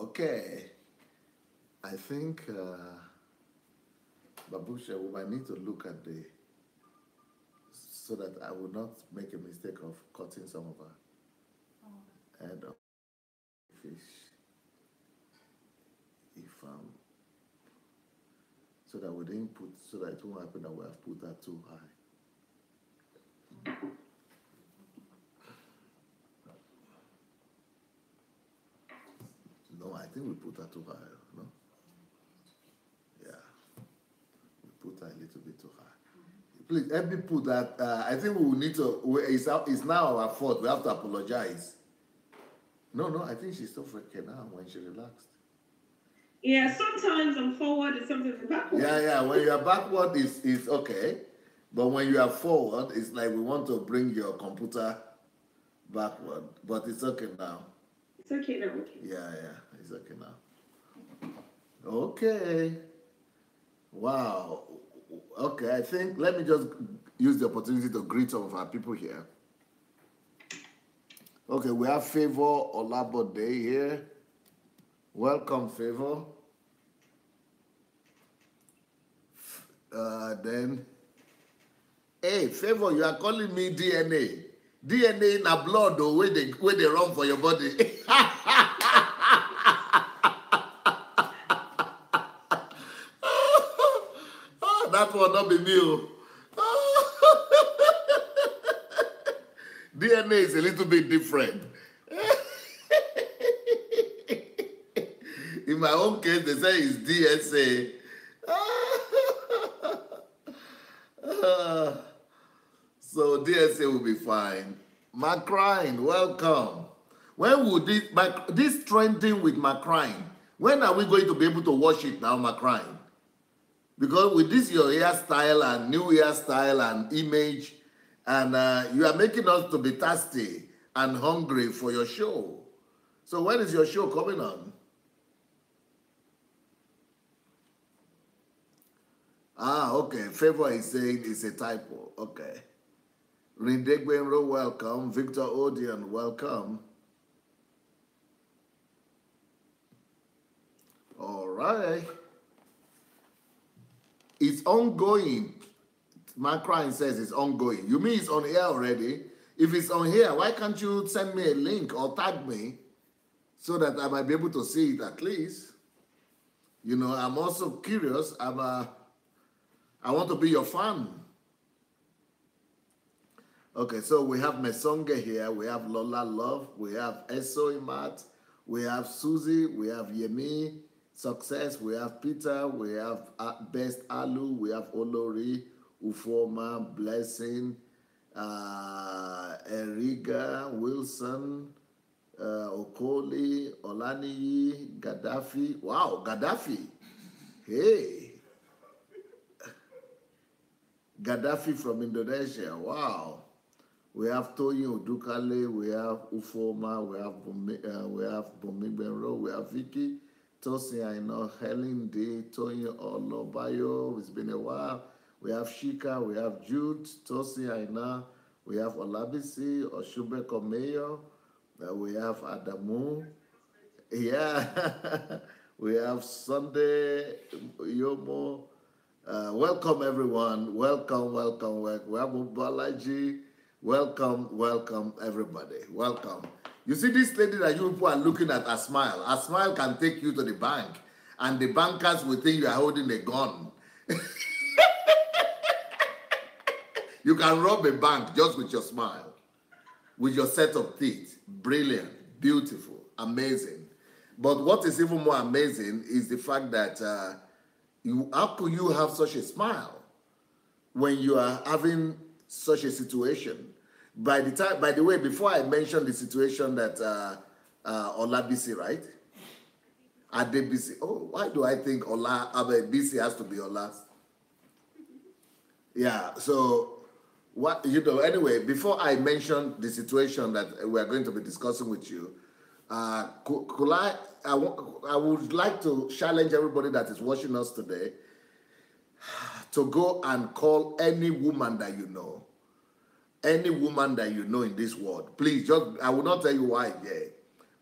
Okay. I think, Babusha, we might need to look at so that I will not make a mistake of cutting some of her head of fish. If so that we didn't put, so that it won't happen that we have put her too high. No, I think we put her too high, no? Yeah. We put her a little bit too high. Please, help me put that. I think we will need to, it's now our fault. We have to apologize. No, I think she's still freaking out when she relaxed. Yeah, sometimes I'm forward and sometimes I'm backward. Yeah, when you are backward, it's okay. But when you are forward, it's like we want to bring your computer backward. But it's okay now. It's okay now, okay. Yeah, it's okay now. Okay. Wow. Okay, I think, let me just use the opportunity to greet some of our people here. Okay, we have Favor Olabode here. Welcome, Favor. Then, hey, Favor, you are calling me DNA. DNA in a blood, though, where they run for your body. That will not be me. DNA is a little bit different. In my own case, they say it's DSA. So DSA will be fine. Macrine, welcome. When will this trending with Macrine? When are we going to be able to watch it now, Macrine? Because with this your hairstyle and new hairstyle and image, and you are making us to be thirsty and hungry for your show. So when is your show coming on? Okay. Favor is saying it's a typo. Okay. Rindegbenro, welcome. Victor Odion, welcome. All right. It's ongoing. Macrine says it's ongoing. You mean it's on here already? If it's on here, why can't you send me a link or tag me so that I might be able to see it at least? You know, I'm also curious. I want to be your fan. Okay, so we have Mesonge here. We have Lola Love. We have Eso Imat. We have Susie. We have Yemi Success. We have Peter. We have Best Alu. We have Olori, Ufoma, Blessing, Eriga, Wilson, Okoli, Olaniyi, Gaddafi. Wow, Gaddafi. Hey. Gaddafi from Indonesia. Wow. We have Toyin Odukale, we have Ufoma, we have Bomibero, we have Vicky, Tosin Aino, Helen D, Toyin Olobayo, it's been a while. We have Shika, we have Jude, Tosin Aina, we have Olabisi, Oshubeko Mayo, we have Adamu, yeah, we have Sunday Yomo. Welcome everyone, welcome. We have Ubalaji. Welcome, everybody. Welcome. You see this lady that you people are looking at, a smile can take you to the bank, and the bankers will think you are holding a gun. You can rob a bank just with your smile, with your set of teeth. Brilliant, beautiful, amazing. But what is even more amazing is the fact that how could you have such a smile when you are having such a situation? By the way, before I mention the situation that Olabisi, right? Adebisi. Oh, why do I think Adebisi has to be Ola? Yeah. So what anyway, before I mention the situation that we are going to be discussing with you, I would like to challenge everybody that is watching us today to go and call any woman that you know. Any woman that you know in this world, please, I will not tell you why, yeah,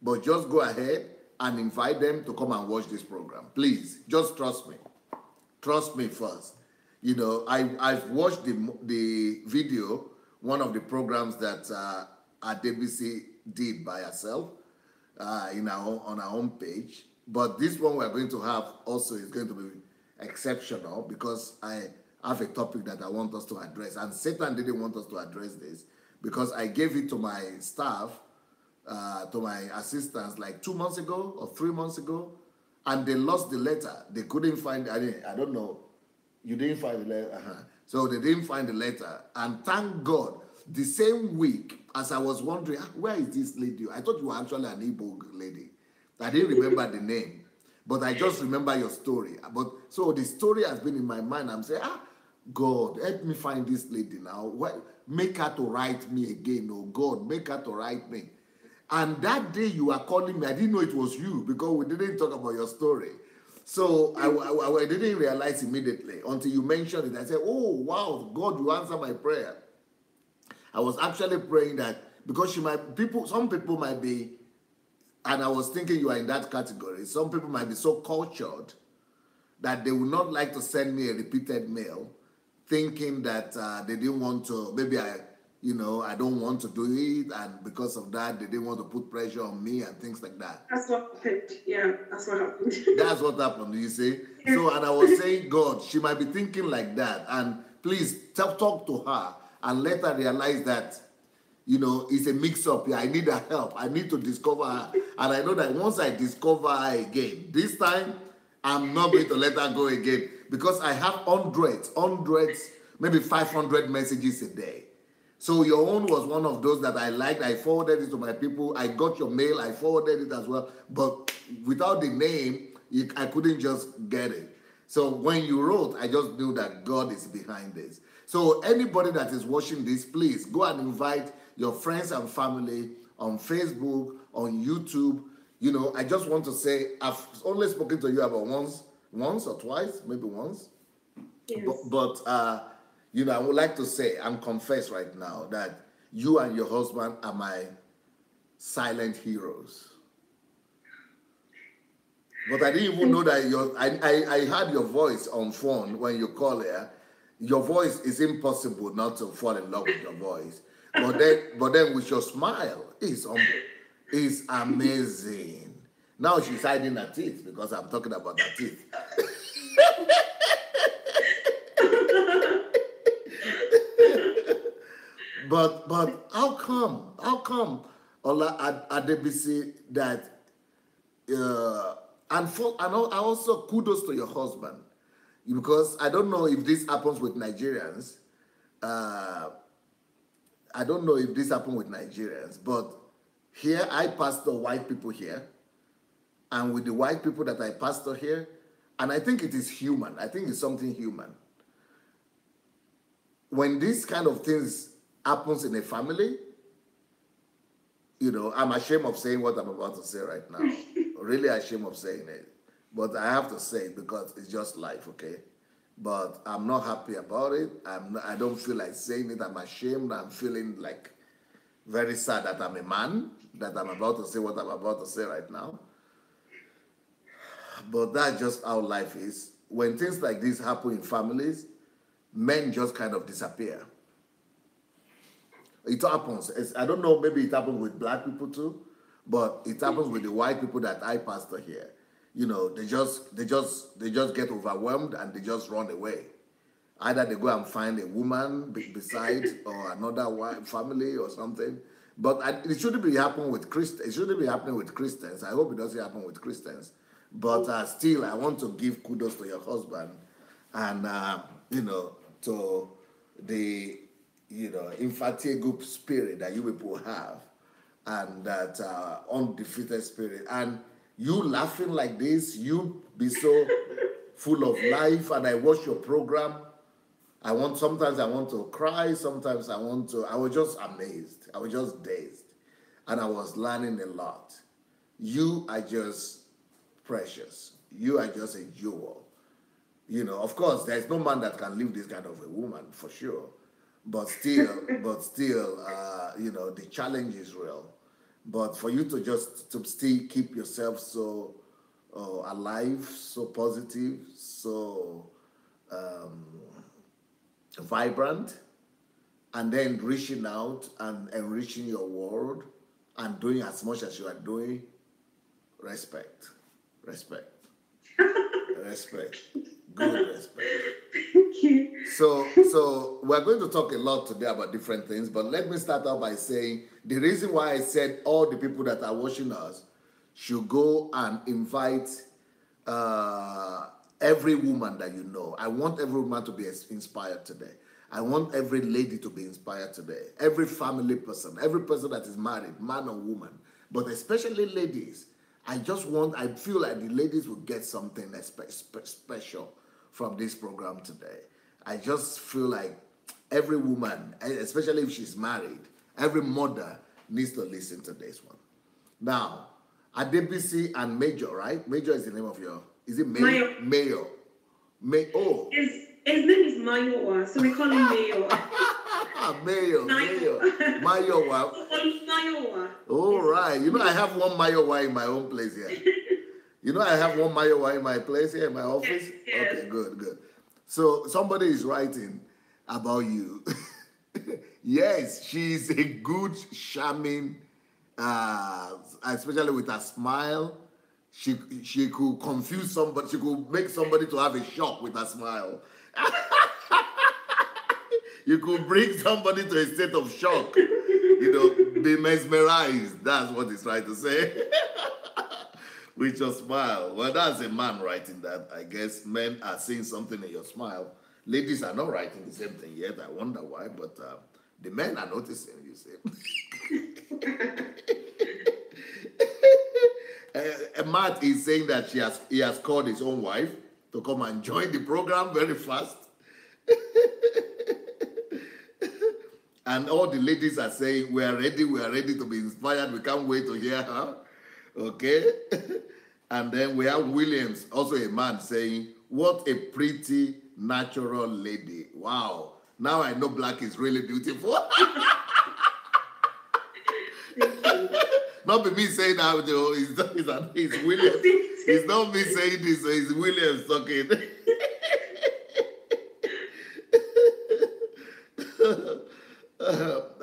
but just go ahead, and invite them to come and watch this program. Please, just trust me. Trust me first. You know, I've watched the video, one of the programs that Adebisi did by herself on our home page. But this one we're going to have also is going to be exceptional because I have a topic that I want us to address. And Satan didn't want us to address this because I gave it to my staff, to my assistants like 2 months ago or 3 months ago, and they lost the letter. They couldn't find, I don't know, you didn't find the letter? So they didn't find the letter. And thank God, the same week, as I was wondering, where is this lady? I thought you were actually an Igbo lady. I didn't remember the name, but I just remember your story. But so the story has been in my mind. I'm saying, God, help me find this lady now. Make her to write me again. Oh God, make her to write me. And that day you were calling me, I didn't know it was you because we didn't talk about your story. So I didn't realize immediately until you mentioned it. I said, oh, wow, God, you answer my prayer. I was actually praying that because some people might be, and I was thinking you are in that category, some people might be so cultured that they would not like to send me a repeated mail thinking that they didn't want to, maybe I don't want to do it, and because of that, they didn't want to put pressure on me and things like that. That's what happened. Yeah, that's what happened. That's what happened, you see? So, and I was saying, God, she might be thinking like that, and please talk to her and let her realize that, it's a mix-up here. I need her help. I need to discover her. And I know that once I discover her again, this time, I'm not going to let her go again because I have hundreds, maybe 500 messages a day. So your own was one of those that I liked. I forwarded it to my people. I got your mail. I forwarded it as well. But without the name, I couldn't just get it. So when you wrote, I just knew that God is behind this. So anybody that is watching this, please go and invite your friends and family on Facebook, on YouTube. I just want to say, I've only spoken to you about once or twice, maybe once. Yes. But I would like to say and confess right now that you and your husband are my silent heroes. But I didn't even know that I heard your voice on phone when you call her. Your voice is impossible not to fall in love with your voice. But then with your smile, it's amazing. Now she's hiding her teeth because I'm talking about her teeth. But how come Ola Adebisi that and also kudos to your husband, because I don't know if this happens with Nigerians. I don't know if this happens with Nigerians, but here I pastor white people here, and with the white people that I pastor here, and I think it is human. I think it's something human. When these kind of things happens in a family, I'm ashamed of saying what I'm about to say right now. Really ashamed of saying it. But I have to say it because it's just life, okay? But I'm not happy about it. I don't feel like saying it. I'm ashamed. I'm feeling like very sad that I'm a man, that I'm about to say what I'm about to say right now. But that's just how life is. When things like this happen in families, men just kind of disappear. It happens. I don't know, maybe it happens with black people too, but it happens with the white people that I pastor here. They just get overwhelmed and they just run away. Either they go and find a woman beside or another white family or something. But it shouldn't be happening with Christians. It shouldn't be happening with Christians. I hope it doesn't happen with Christians. But still, I want to give kudos to your husband and to the infatigable spirit that you people have, and that undefeated spirit. And you laughing like this, you be so full of life, and I watch your program. Sometimes I want to cry, sometimes I was just amazed. I was just dazed. And I was learning a lot. You are just precious. You are just a jewel. Of course, there's no man that can leave this kind of a woman, for sure. But still, the challenge is real. But for you to just to still keep yourself so alive, so positive, so vibrant, and then reaching out and enriching your world and doing as much as you are doing, respect, respect, respect, good respect. Thank you. So we're going to talk a lot today about different things, but let me start out by saying the reason why I said all the people that are watching us should go and invite every woman that you know. I want every woman to be inspired today. I want every lady to be inspired today. Every family person, every person that is married, man or woman, but especially ladies. I feel like the ladies will get something special from this program today. I just feel like every woman, especially if she's married, every mother needs to listen to this one. Now, Adebisi and Major, right? Major is the name of is it Mayo? Oh. His name is Mayo, so we call him Mayo. Mayo. Mayowa. Mayowa. All right. You know, I have one Mayowa in my own place here. You know, I have one Mayowa in my place here in my office. Yes. Okay, good. So somebody is writing about you. Yes, she's a good, charming, especially with her smile. She could confuse somebody. She could make somebody to have a shock with her smile. You could bring somebody to a state of shock. You know, be mesmerized. That's what he's trying to say. With your smile. Well, that's a man writing that. I guess men are seeing something in your smile. Ladies are not writing the same thing yet. I wonder why, but the men are noticing, you see. Matt is saying that he has called his own wife to come and join the program very fast. And all the ladies are saying, we are ready to be inspired. We can't wait to hear her. Okay? And then we have Williams, also a man, saying, what a pretty, natural lady. Wow. Now I know black is really beautiful. Not be me saying that, though. It's Williams. It's not me saying this, it's Williams talking.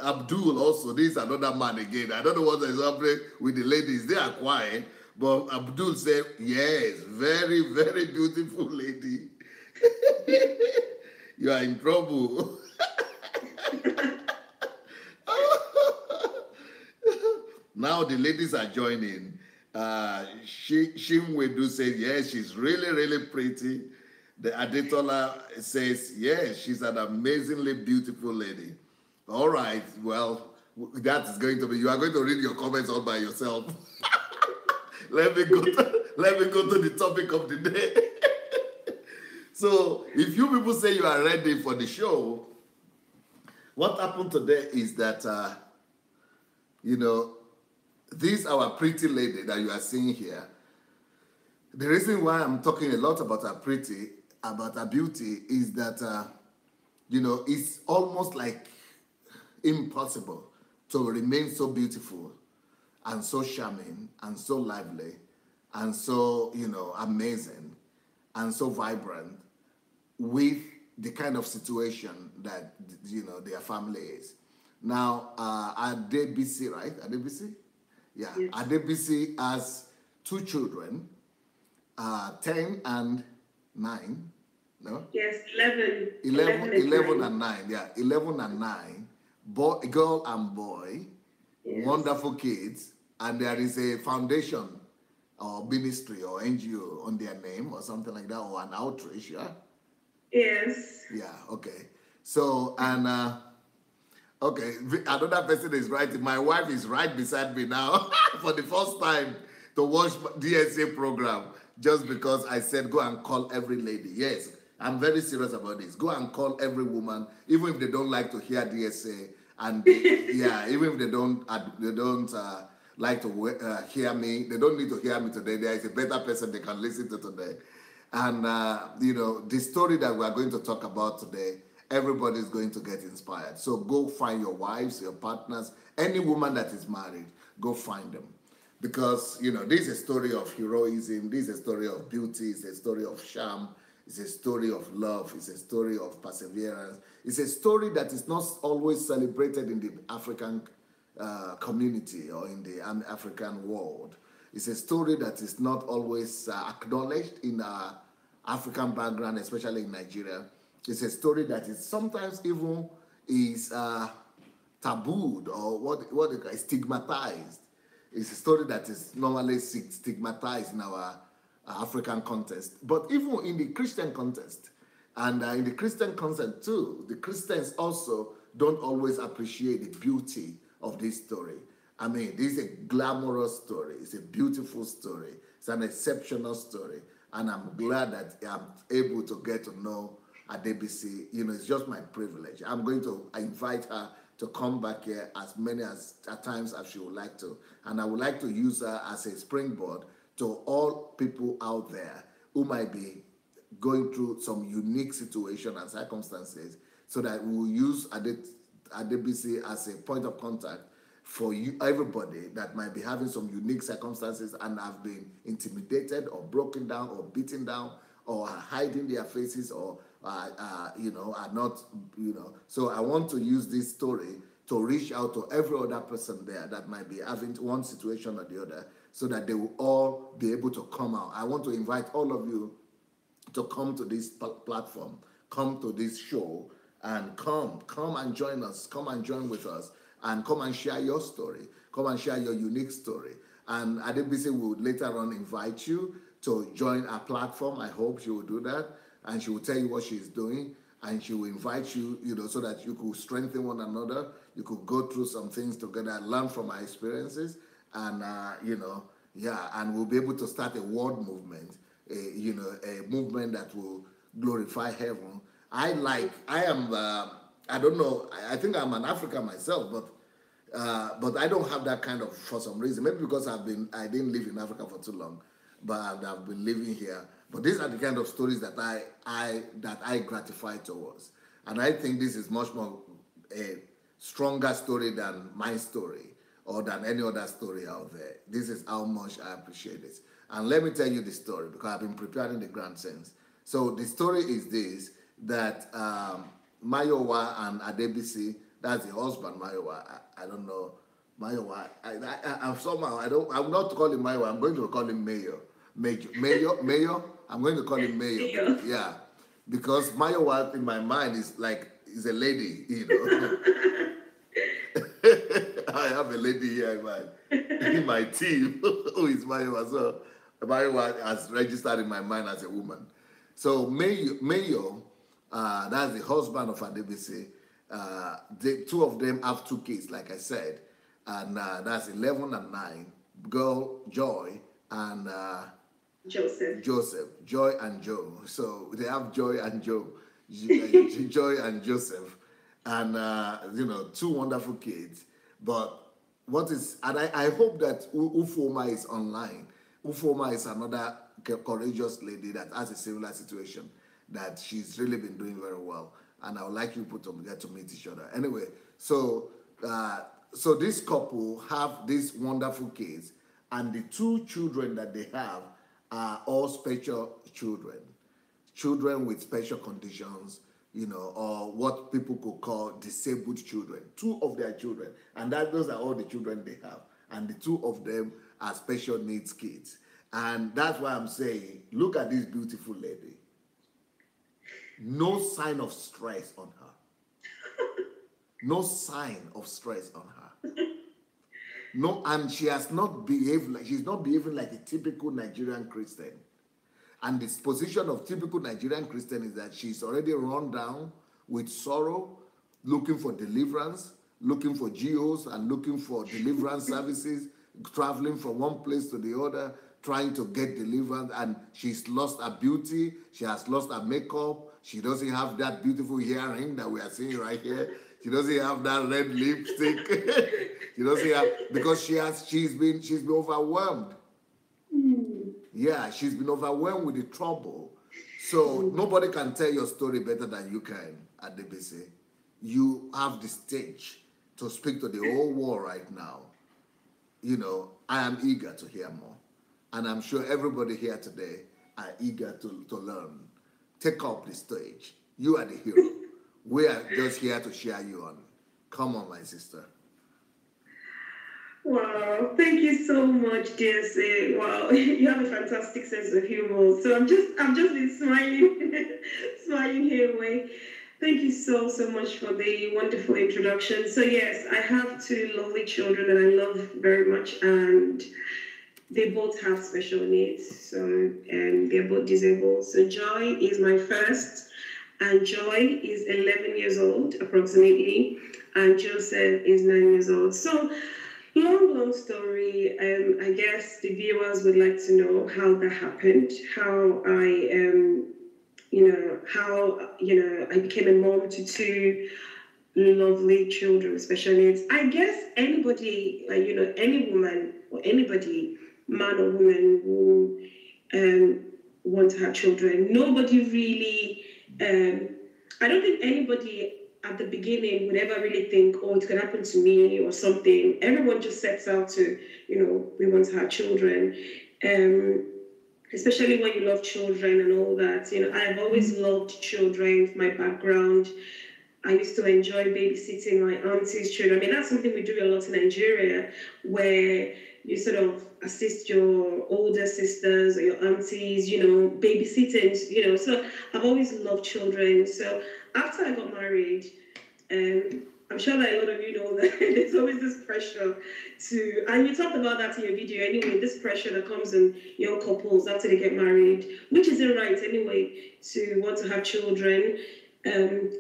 Abdul also, this is another man again. I don't know what is happening with the ladies. They are quiet. But Abdul said, yes, very, very beautiful lady. You are in trouble. Now the ladies are joining. Shimwedu says, yes, she's really, really pretty. The Adetola says, yes, she's an amazingly beautiful lady. All right, well, that is going to be, you are going to read your comments all by yourself. Let me go to the topic of the day. So, if you people say you are ready for the show, what happened today is that, you know, this our pretty lady that you are seeing here, the reason why I'm talking a lot about her beauty is that, you know, it's almost like impossible to remain so beautiful and so charming and so lively and so, you know, amazing and so vibrant with the kind of situation that, you know, their family is. Now, Adebisi, right? Adebisi? Yeah. Yes. Adebisi has 2 children, 10 and 9. No? Yes, 11. 11 and 9. Yeah, 11 and 9. Girl and boy. Yes. Wonderful kids. And there is a foundation or ministry or NGO on their name or something like that, or an outreach, yeah? Yes. Yeah, okay. So, and, okay, another person is writing. My wife is right beside me now for the first time to watch DSA program just because I said go and call every lady. Yes, I'm very serious about this. Go and call every woman, even if they don't like to hear DSA. And yeah, even if they don't like to hear me, they don't need to hear me today. There is a better person they can listen to today. And, you know, the story that we are going to talk about today, everybody's going to get inspired. So go find your wives, your partners, any woman that is married. go find them. Because, this is a story of heroism, this is a story of beauty, it's a story of charm, it's a story of love, it's a story of perseverance. It's a story that is not always celebrated in the African community or in the African world. It's a story that is not always acknowledged in our African background, especially in Nigeria. It's a story that is sometimes even is tabooed or what they call stigmatized. It's a story that is normally stigmatized in our African context, but even in the Christian context, and in the Christian context too, the Christians also don't always appreciate the beauty of this story. I mean, this is a glamorous story. It's a beautiful story. It's an exceptional story. And I'm glad that I'm able to get to know Adebisi. It's just my privilege. I'm going to invite her to come back here as many at times as she would like to. And I would like to use her as a springboard to all people out there who might be going through some unique situation and circumstances, so that we will use Adebisi as a point of contact for everybody that might be having some unique circumstances and have been intimidated or broken down or beaten down or are hiding their faces or are not, So I want to use this story to reach out to every other person there that might be having one situation or the other, so that they will all be able to come out. I want to invite all of you to come to this platform, come to this show, and come and join us, come and join with us, and come and share your story, come and share your unique story. And Adebisi will later on invite you to join our platform. I hope she will do that, and she will tell you what she's doing, and she will invite you, so that you could strengthen one another, you could go through some things together, learn from our experiences, and and we'll be able to start a world movement, a movement that will glorify heaven. I don't know, I think I'm an African myself, but I don't have that kind of, for some reason, maybe because I didn't live in Africa for too long, but I've been living here. But these are the kind of stories that I gratify towards. And I think this is much more a stronger story than my story or than any other story out there. This is how much I appreciate this. And let me tell you the story, because I've been preparing the grand sense. So the story is this, that Mayowa and Adebisi, that's the husband, Mayowa. I don't know. Mayowa, I'm somehow, I'm not calling Mayowa, I'm going to call him Mayo. Mayo? I'm going to call him Mayo. Yeah. Because Mayowa in my mind is a lady, I have a lady here in my team who is Mayowa. So Mayowa has registered in my mind as a woman. So Mayo, that's the husband of Adebisi. The two of them have 2 kids, like I said, and that's 11 and 9. Girl Joy and Joseph, Joy and Joe. So they have Joy and Joe, Joy and Joseph, and 2 wonderful kids. But and I hope that Ufoma is online. Ufoma is another courageous lady that has a similar situation, that she's really been doing very well, and I would like you to get to meet each other. Anyway, so this couple have these wonderful kids, and the 2 children that they have are all special children with special conditions, or what people could call disabled children. 2 of their children, and those are all the children they have, and the 2 of them are special needs kids. And that's why I'm saying, look at this beautiful lady. No sign of stress on her. No sign of stress on her. No, and she has not behaved she's not behaving like a typical Nigerian Christian. And the position of typical Nigerian Christian is that she's already run down with sorrow, looking for deliverance, looking for GOs, and looking for deliverance services, traveling from one place to the other, trying to get deliverance. And she's lost her beauty. She has lost her makeup. She doesn't have that beautiful earring that we are seeing right here. She doesn't have that red lipstick. She doesn't have, because she's been overwhelmed. Yeah, she's been overwhelmed with the trouble. So nobody can tell your story better than you can, Adebisi. You have the stage to speak to the whole world right now. I am eager to hear more. And I'm sure everybody here today are eager to learn. Take up the stage. You are the hero. We are just here to cheer you on. Come on, my sister. Wow, thank you so much, DSA. Wow, you have a fantastic sense of humor. So I'm just been smiling, smiling here away. Thank you so much for the wonderful introduction. So yes, I have two lovely children that I love very much, and they both have special needs. So and they're both disabled. So Joy is my first, and Joy is 11 years old approximately, and Joseph is 9 years old. So long story. I guess the viewers would like to know how that happened, how I became a mom to two lovely children with special needs. I guess anybody, any woman or anybody, man or woman who want to have children, nobody really, I don't think anybody at the beginning would ever really think, oh, it could happen to me or something. Everyone just sets out to, we want to have children. Especially when you love children and all that. I've always loved children, my background. I used to enjoy babysitting my auntie's children. I mean, that's something we do a lot in Nigeria, where you sort of assist your older sisters or your aunties, babysitting, So I've always loved children. So after I got married, I'm sure that a lot of you know that there's always this pressure and you talked about that in your video anyway, this pressure that comes in young couples after they get married, which isn't right anyway, to want to have children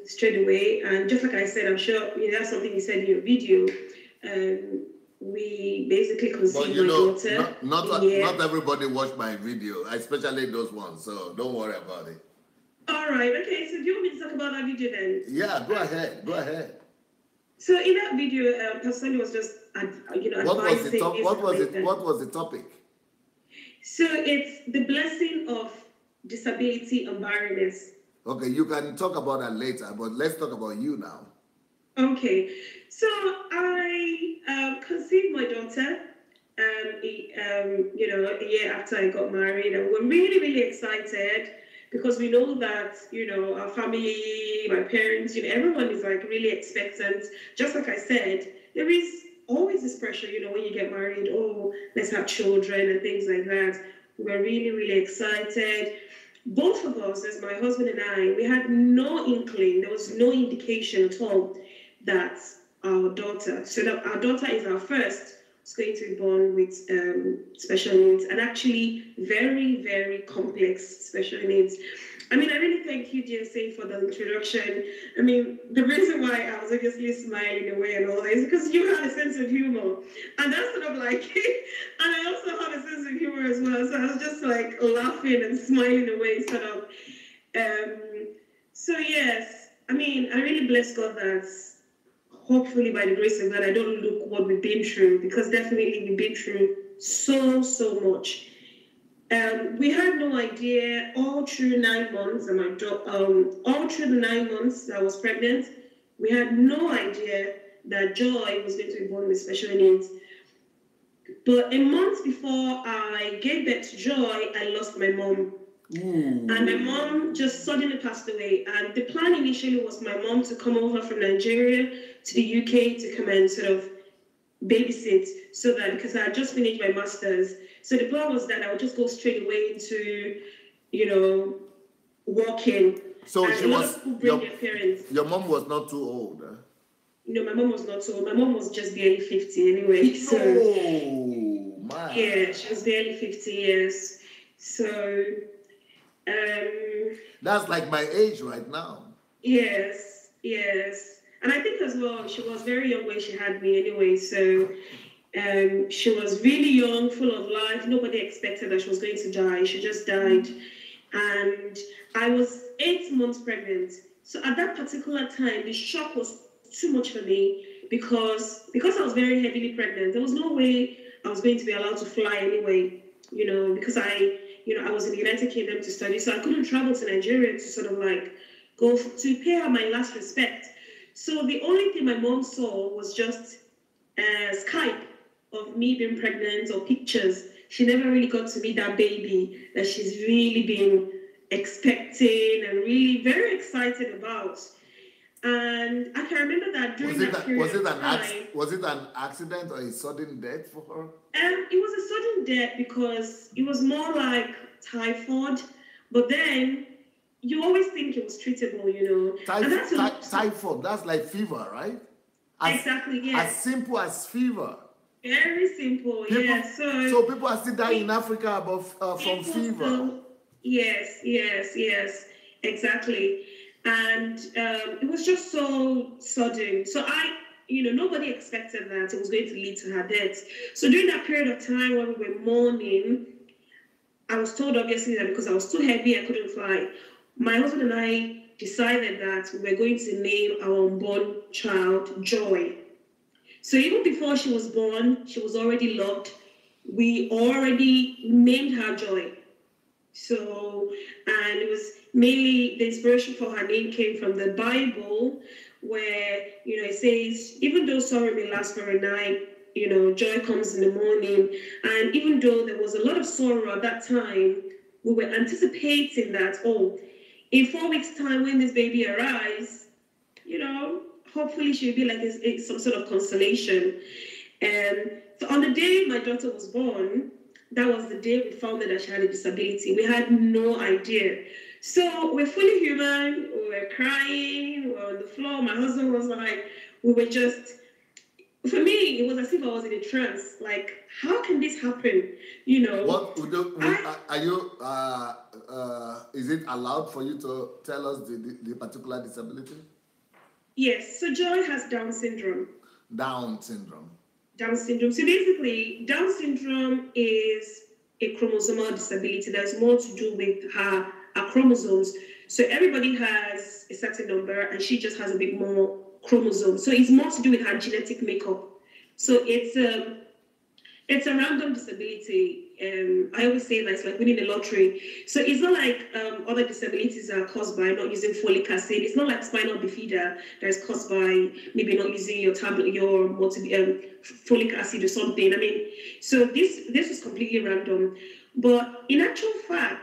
straight away. And just like I said, I'm sure that's something you said in your video. We basically conceived my daughter. Not everybody watched my video, especially those ones, so don't worry about it. All right, okay, so do you want me to talk about that video then? Yeah, go ahead. So in that video, Pastor was just, advising. What was the topic? So it's the blessing of disability and barrenness. Okay, you can talk about that later, but let's talk about you now. Okay, so I conceived my daughter, a year after I got married, and we're really, really excited. Because we know that, our family, my parents, everyone is like really expectant. Just like I said, there is always this pressure, when you get married, oh, let's have children and things like that. We're really, really excited. Both of us, as my husband and I, we had no inkling, there was no indication at all that our daughter is our first, is going to be born with special needs, and actually very, very complex special needs. I mean, I really thank you, DSA, for the introduction. I mean, the reason why I was obviously smiling away and all that is because you had a sense of humor. And that's sort of like, and I also have a sense of humor as well. So I was just like laughing and smiling away, sort of. So yes, I mean, I really bless God that hopefully by the grace of God, I don't look what we've been through, because definitely we've been through so much. We had no idea all through 9 months, and all through the 9 months that I was pregnant, we had no idea that Joy was going to be born with special needs. But a month before I gave birth to Joy, I lost my mom. And my mom just suddenly passed away. And the plan initially was my mom to come over from Nigeria to the UK to come and sort of babysit, so that, because I had just finished my master's. So the plan was that I would just go straight away into, working. So and she was, bring their parents. Your mom was not too old, huh? No, my mom was not too old. My mom was just barely 50 anyway. So, oh, my. Yeah, she was barely 50 years. So, that's like my age right now. Yes. And I think as well, she was very young when she had me anyway. So she was really young, full of life. Nobody expected that she was going to die. She just died. And I was 8 months pregnant. So at that particular time, the shock was too much for me because I was very heavily pregnant. There was no way I was going to be allowed to fly anyway, because I was in the United Kingdom to study. So I couldn't travel to Nigeria to sort of like go to pay her my last respect. So the only thing my mom saw was just Skype of me being pregnant or pictures. She never really got to meet that baby that she's really been expecting and really very excited about. And I can remember that during that period of time. Was it an accident or a sudden death for her? It was a sudden death because it was more like typhoid, but then you always think it was treatable, Typhoid, that's like fever, right? Exactly, yes. As simple as fever. Very simple, yes. So people are still dying in Africa from fever. Yes, exactly. And it was just so sudden. So nobody expected that it was going to lead to her death. So during that period of time when we were mourning, I was told obviously that because I was too heavy, I couldn't fly. My husband and I decided that we were going to name our unborn child Joy. So even before she was born, she was already loved. We already named her Joy. So, and it was mainly the inspiration for her name came from the Bible, where, it says, even though sorrow may last for a night, joy comes in the morning. And even though there was a lot of sorrow at that time, we were anticipating that, in 4 weeks' time when this baby arrives, hopefully she'll be like some sort of consolation. And so on the day my daughter was born, that was the day we found out that she had a disability. We had no idea. So we're fully human, we were crying, we were on the floor. My husband was like, for me, it was as if I was in a trance. Like, how can this happen? Are you, is it allowed for you to tell us the particular disability? Yes, so Joy has Down syndrome. Down syndrome. So basically, Down syndrome is a chromosomal disability that's more to do with her chromosomes. So everybody has a certain number and she just has a bit more chromosomes. So it's more to do with her genetic makeup. So it's a random disability. I always say that it's like winning the lottery. So it's not like other disabilities are caused by not using folic acid. It's not like spinal bifida that is caused by maybe not using your tablet, your folic acid or something. I mean, so this is completely random. But in actual fact,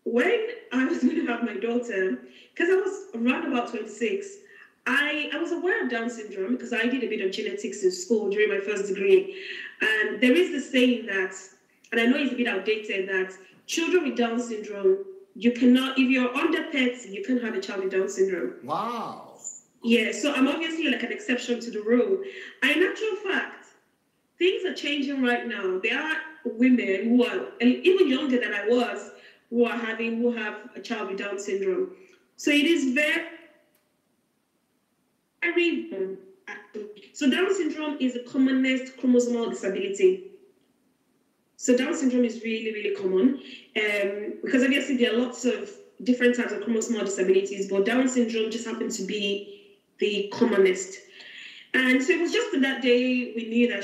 when I was going to have my daughter, because I was around about 26, I was aware of Down syndrome because I did a bit of genetics in school during my first degree. And there is this saying that, and I know it's a bit outdated, that children with Down syndrome, you cannot, if you're under 30, you can't have a child with Down syndrome. Wow. Yeah, so I'm obviously like an exception to the rule. And in actual fact, things are changing right now. There are women who are, and even younger than I was, who have a child with Down syndrome. So it is very so Down syndrome is the commonest chromosomal disability. So Down syndrome is really, really common because obviously there are lots of different types of chromosomal disabilities, but Down syndrome just happened to be the commonest. And so it was just that day we knew that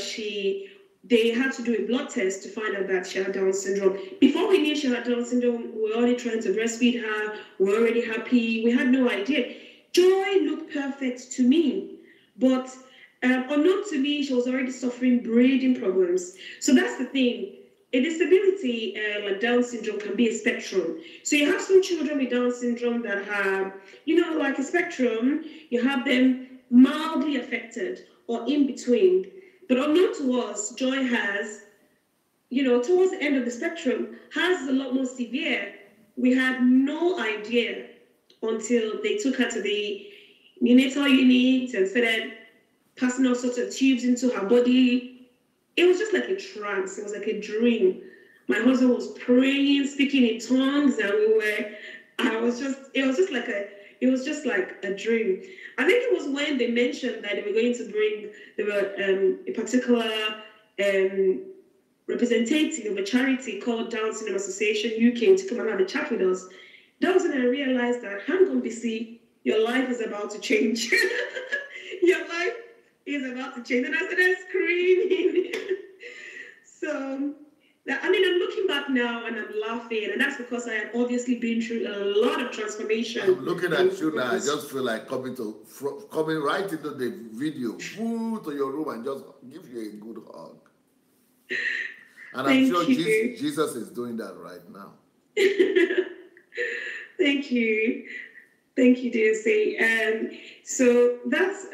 they had to do a blood test to find out that she had Down syndrome. Before we knew she had Down syndrome, we were already trying to breastfeed her. We were already happy. We had no idea. Joy looked perfect to me, but unknown to me, she was already suffering breathing problems. So that's the thing. A disability like Down syndrome can be a spectrum. So you have some children with Down syndrome that have, like a spectrum, you have them mildly affected or in between. But unknown to us, Joy has, towards the end of the spectrum, has a lot more severe. We had no idea until they took her to the neonatal unit and started passing all sorts of tubes into her body. It was just like a trance. It was like a dream. My husband was praying, speaking in tongues, and it was just like a dream. I think it was when they mentioned that they were going to bring, a particular representative of a charity called Down Syndrome Association UK to come and have a chat with us. That was when I realized that, hang on, BC, your life is about to change. Your life is about to change. And I started screaming. So I mean, I'm looking back now and I'm laughing, and that's because I have obviously been through a lot of transformation. I'm looking at you now. I just feel like coming right into the video, to your room and just give you a good hug. And I'm sure Jesus is doing that right now. Thank you. Thank you, DSA. So that's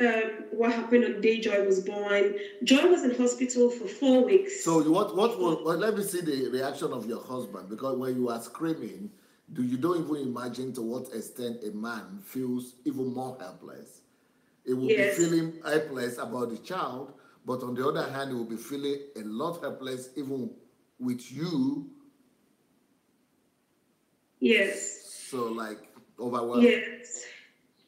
what happened on the day Joy was born. Joy was in hospital for 4 weeks. So let me see the reaction of your husband, because when you are screaming, you don't even imagine to what extent a man feels even more helpless. It will be feeling helpless about the child, but on the other hand, it will be feeling a lot helpless even with you. Yes. So like overwhelmed. Yes.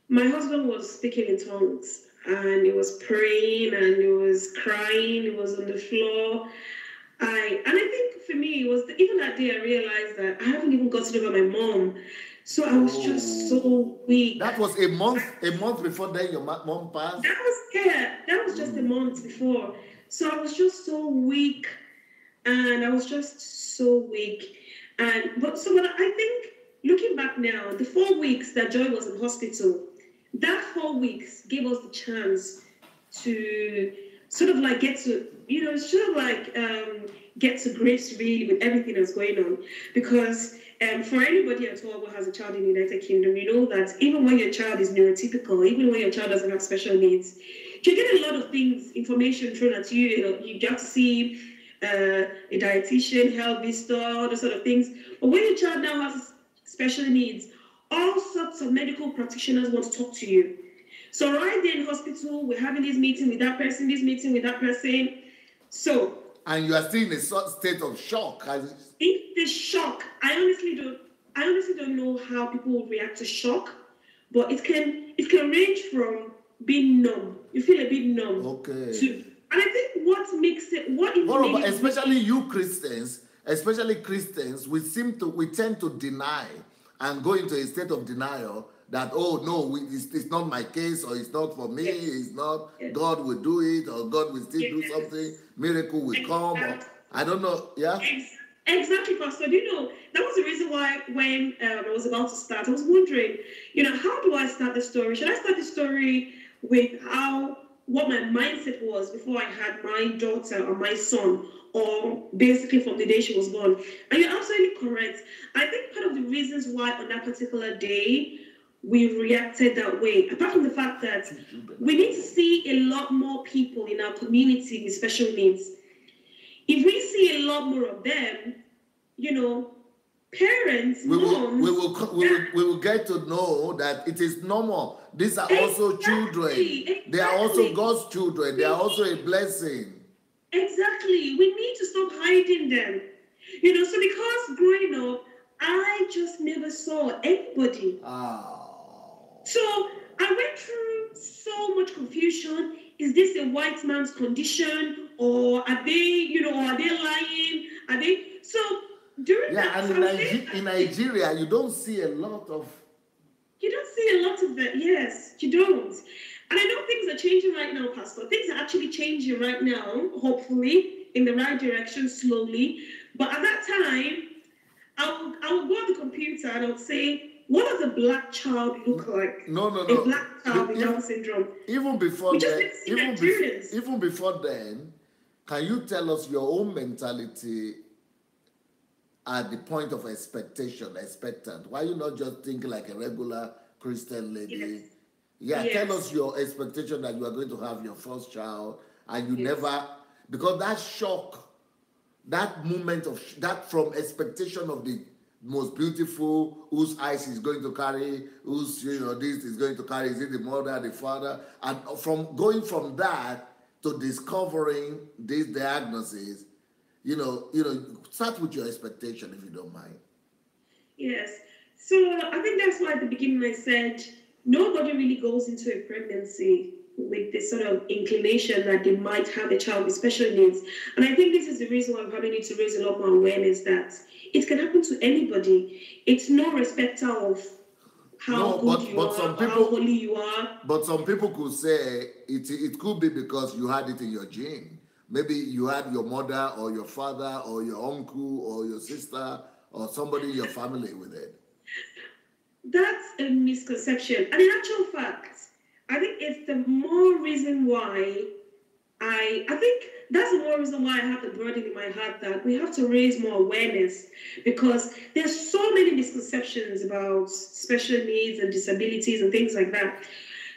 My husband was speaking in tongues, and he was praying, and he was crying, he was on the floor. I think for me, it was even that day I realized that I haven't even gotten over my mom. So I was just so weak. That was a month before then your mom passed? That was just a month before. So I was just so weak, and I was just so weak. But I think, looking back now, the 4 weeks that Joy was in hospital, that 4 weeks gave us the chance to sort of like get to grips really with everything that's going on. Because for anybody at all who has a child in the United Kingdom, you know that even when your child is neurotypical, even when your child doesn't have special needs, you get a lot of information thrown at you. You get to see a dietitian, health visitor, all those sort of things. But when your child now has special needs, all sorts of medical practitioners want to talk to you. So right there in hospital, we're having this meeting with that person, this meeting with that person. So. And you are still in a state of shock. It's the shock. I honestly don't know how people will react to shock, but it can range from being numb. You feel a bit numb. Okay. And I think what makes it especially you Christians, we tend to deny and go into a state of denial that, oh no, it's not my case, or it's not for me, it's not, God will do it, or God will still do something, miracle will come, or I don't know, Exactly, Pastor. That was the reason why when I was about to start, I was wondering, how do I start the story? Should I start the story with what my mindset was before I had my daughter or my son, or basically from the day she was born? And you're absolutely correct. I think part of the reasons why on that particular day we reacted that way, apart from the fact that we need to see a lot more people in our community with special needs. If we see a lot more of them, parents, we will get to know that it is normal. These are also children. Exactly. They are also God's children. They are also a blessing. Exactly. We need to stop hiding them. So because growing up, I just never saw anybody. So I went through so much confusion. Is this a white man's condition, or are they lying? Are they? So during that time, in Nigeria, you don't see a lot of. You don't see a lot of that. Yes, you don't. And I know things are changing right now, Pastor. Things are actually changing right now, hopefully, in the right direction, slowly. But at that time, I would go on the computer and I would say, what does a black child look like? No. A black child with Down syndrome. Even before then, can you tell us your own mentality at the point of expectant? Why you not just think like a regular Christian lady? Yes. Tell us your expectation that you are going to have your first child, and you never, because that shock, that moment of that from expectation of the most beautiful, whose eyes is going to carry, whose this is going to carry, is it the mother, the father, and from going from that to discovering this diagnosis, start with your expectation if you don't mind. Yes. So I think that's why at the beginning I said nobody really goes into a pregnancy with this sort of inclination that they might have a child with special needs. And I think this is the reason why we probably need to raise a lot more awareness that it can happen to anybody. It's no respecter of how good you are, how holy you are. But some people could say it could be because you had it in your gene. Maybe you had your mother or your father or your uncle or your sister or somebody in your family with it. That's a misconception. And in actual fact, I think it's the more reason why I think that's the more reason why I have the burden in my heart that we have to raise more awareness, because there's so many misconceptions about special needs and disabilities and things like that.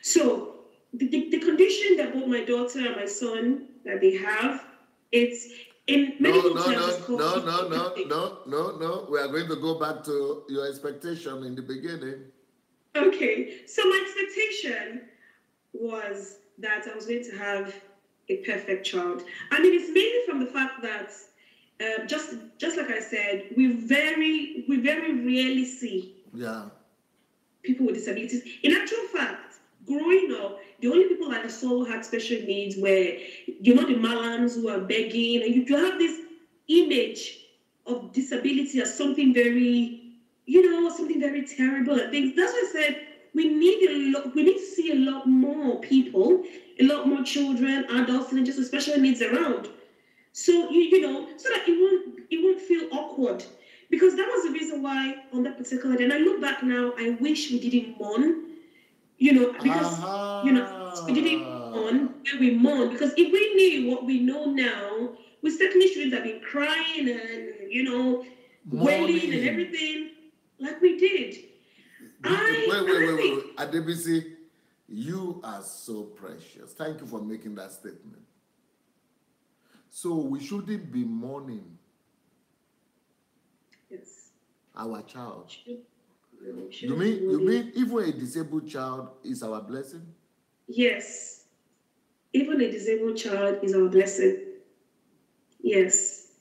So the condition that both my daughter and my son that they have, it's in medical terms it's called no. We are going to go back to your expectation in the beginning. Okay, so my expectation was that I was going to have a perfect child. I mean, it's mainly from the fact that just like I said, we very rarely see people with disabilities. In actual fact, growing up, the only people I saw who had special needs were, the malams who are begging, and you have this image of disability as something very, something very terrible and things. That's why I said we need to see a lot more people, a lot more children, adults, and just with special needs around. So so that it won't feel awkward. Because that was the reason why on that particular day, and I look back now, I wish we didn't mourn, because we didn't mourn where we mourn. Because if we knew what we know now, we certainly shouldn't have been crying and wailing and everything like we did. Wait. Adebisi, you are so precious. Thank you for making that statement. So we shouldn't be mourning our child. You mean even a disabled child is our blessing? Yes. Even a disabled child is our blessing. Yes.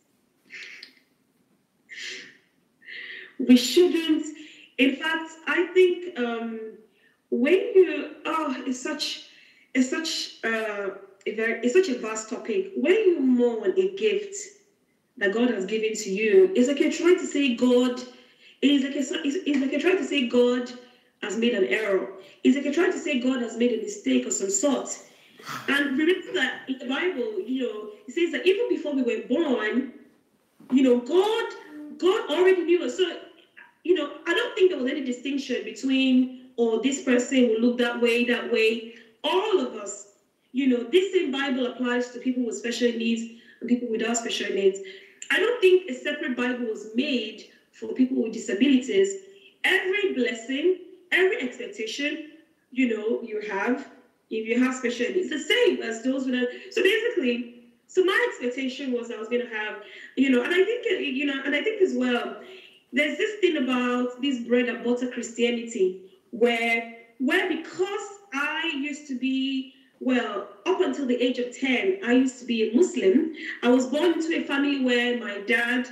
We shouldn't. In fact, I think when you it's such a vast topic. When you mourn a gift that God has given to you, it's like you're trying to say God. It's like you're trying to say God has made an error. It's like you're trying to say God has made a mistake of some sort. And remember that in the Bible, it says that even before we were born, God already knew us. So, I don't think there was any distinction between, this person will look that way. All of us, this same Bible applies to people with special needs and people without special needs. I don't think a separate Bible was made for people with disabilities. Every blessing, every expectation, you have, if you have special needs, the same as those without. So basically, my expectation was I was going to have, and I think as well, there's this thing about this bread and butter Christianity where because I used to be, up until the age of 10, I used to be a Muslim. I was born into a family where my dad,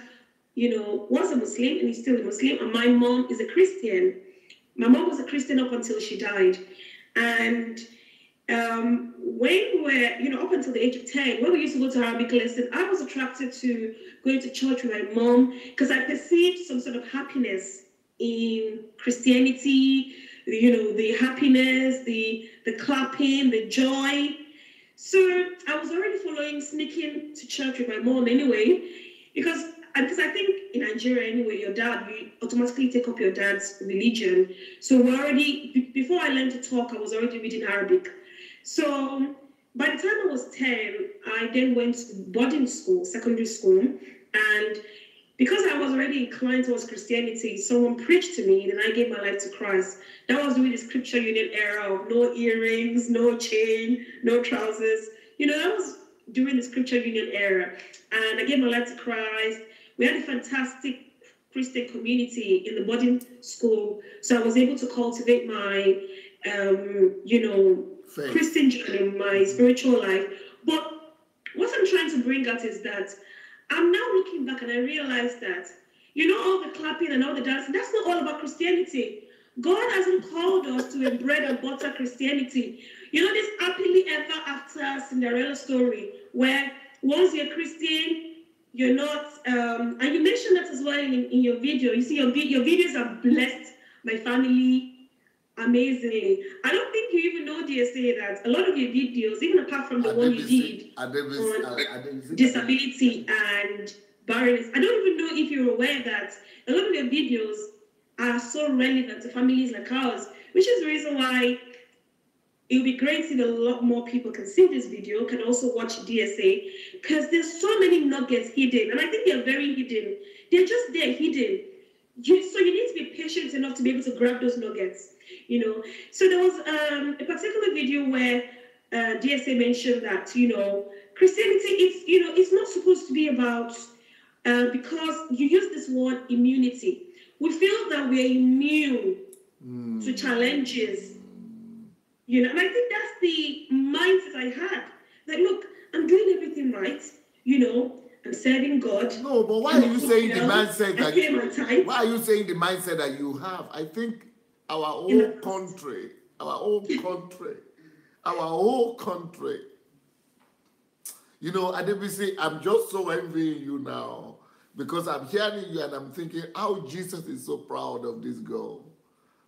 was a Muslim and he's still a Muslim, and my mom is a Christian. My mom was a Christian up until she died. And when we were, up until the age of 10, when we used to go to Arabic lessons, I was attracted to going to church with my mom because I perceived some sort of happiness in Christianity, the happiness, the clapping, the joy. So I was already sneaking to church with my mom anyway, because I think in Nigeria anyway, you automatically take up your dad's religion. So before I learned to talk, I was already reading Arabic. So by the time I was 10, I then went to boarding school, secondary school, and because I was already inclined towards Christianity, someone preached to me, and I gave my life to Christ. That was during the Scripture Union era of no earrings, no chain, no trousers. That was during the Scripture Union era. And I gave my life to Christ. We had a fantastic Christian community in the boarding school. So I was able to cultivate my, Christian journey, my spiritual life. But what I'm trying to bring out is that I'm now looking back and I realize that, all the clapping and all the dancing, that's not all about Christianity. God hasn't called us to a bread and butter Christianity. This happily ever after Cinderella story where once you're Christian, you're not, and you mentioned that as well in your video. You see, your videos are blessed my family, amazingly. I don't think you even know, DSA, that a lot of your videos, even apart from the one you did on disability and barrenness, I don't even know if you're aware that a lot of your videos are so relevant to families like ours, which is the reason why it would be great if a lot more people can see this video, can also watch DSA, because there's so many nuggets hidden, and I think they're very hidden. They're just there hidden. So you need to be patient enough to be able to grab those nuggets, you know. So there was a particular video where DSA mentioned that, Christianity, it's not supposed to be about, because you use this word immunity. We feel that we're immune to challenges. And I think that's the mindset I had. That, look, I'm doing everything right, I'm serving God. No, but why are you saying the mindset that why are you saying the mindset that you have? I think our whole country, Adebisi, I'm just so envying you now because I'm hearing you and I'm thinking how Jesus is so proud of this girl.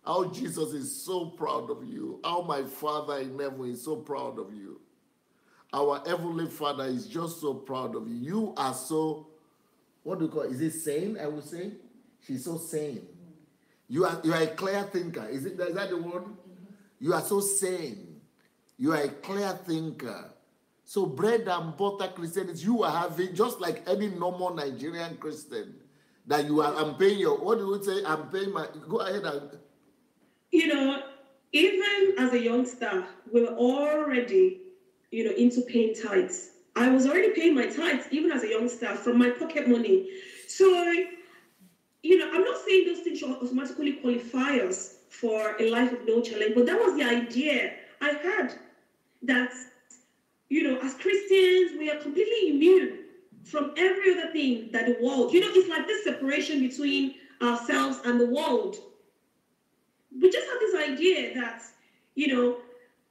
How Jesus is so proud of you. How my Father in heaven is so proud of you. Our Heavenly Father is just so proud of you. You are so, what do you call it? Is it sane, I would say? She's so sane. You are a clear thinker. Is that the word? You are so sane. You are a clear thinker. So bread and butter Christianity, you are having, just like any normal Nigerian Christian, that I'm paying your, what do we say? I'm paying my, go ahead and... Even as a youngster, we were already, into paying tithes. I was already paying my tithes, even as a youngster, from my pocket money. So, I'm not saying those things should automatically qualify us for a life of no challenge, but that was the idea I had, that, as Christians, we are completely immune from every other thing that the world, it's like this separation between ourselves and the world. We just have this idea that,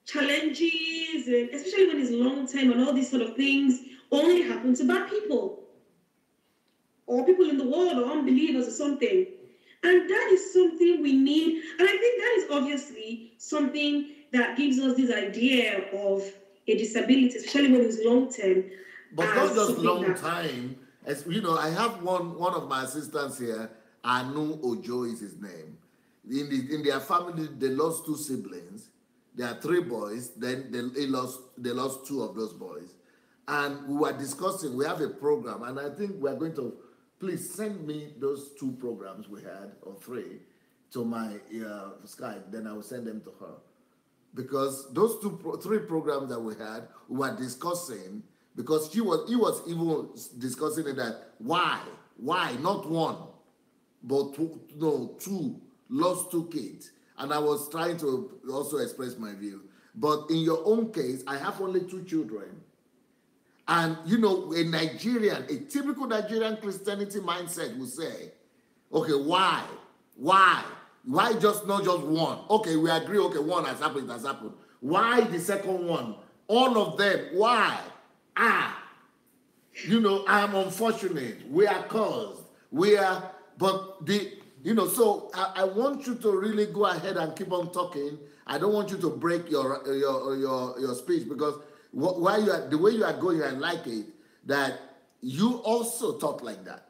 challenges, and especially when it's long term and all these sort of things, only happen to bad people or people in the world or unbelievers or something. And that is something we need. And I think that is obviously something that gives us this idea of a disability, especially when it's long term. But not just long time. As I have one of my assistants here, Anu Ojo is his name. In their family, they lost 2 siblings. There are 3 boys. Then they lost 2 of those boys. And we were discussing, we have a program, and I think we're going to, please send me those 2 programs we had, or 3, to my Skype. Then I will send them to her. Because those 3 programs that we had, we were discussing, because he was even discussing it that why, not 1, but 2. Lost 2 kids, and I was trying to also express my view. But in your own case, I have only 2 children. And, a typical Nigerian Christianity mindset will say, okay, why? Why just not just 1? Okay, we agree, okay, 1 has happened, it has happened. Why the second one? All of them, why? I am unfortunate. We are caused. So I want you to really go ahead and keep on talking. I don't want you to break your speech, because the way you are going, I like it, that you also talk like that.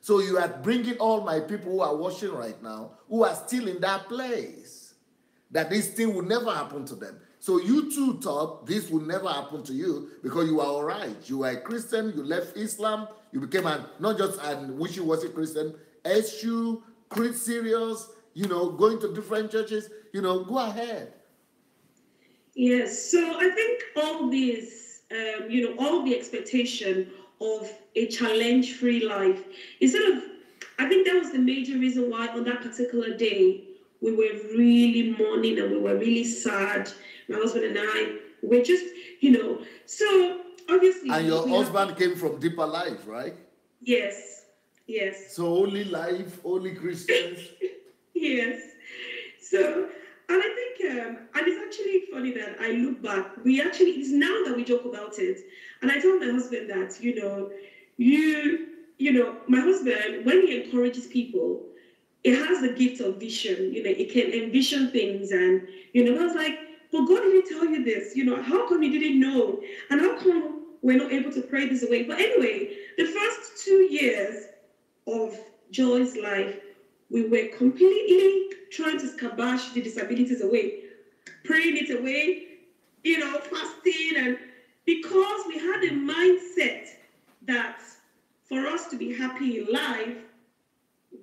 So you are bringing all my people who are watching right now, who are still in that place, that this thing will never happen to them. So you too thought this will never happen to you because you are all right. You are a Christian, you left Islam, you became not just an wishy-washy Christian, SU, serious, going to different churches, go ahead. Yes, so I think all this, all the expectation of a challenge-free life, I think that was the major reason why on that particular day, we were really mourning and we were really sad. My husband and I were just, so obviously. And your husband came from deeper life, right? Yes. So only life, only Christians. Yes. So, and I think, and it's actually funny that I look back. It's now that we joke about it. And I told my husband that, my husband, when he encourages people, it has the gift of vision. It can envision things, and I was like, but God didn't tell you this. How come you didn't know? And how come we're not able to pray this away? But anyway, the first 2 years of Joy's life, we were completely trying to scabash the disabilities away, praying it away, fasting, and because we had a mindset that for us to be happy in life,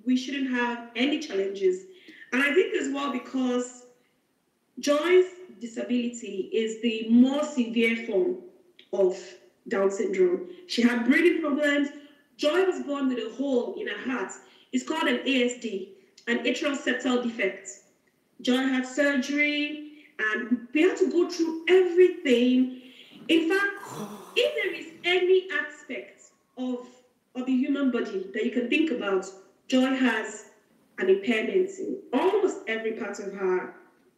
we shouldn't have any challenges. And I think as well because Joy's disability is the more severe form of Down syndrome. She had breathing problems. Joy was born with a hole in her heart. It's called an ASD, an atrial septal defect. Joy had surgery, and we had to go through everything. In fact, if there is any aspect of the human body that you can think about, Joy has an impairment in almost every part of her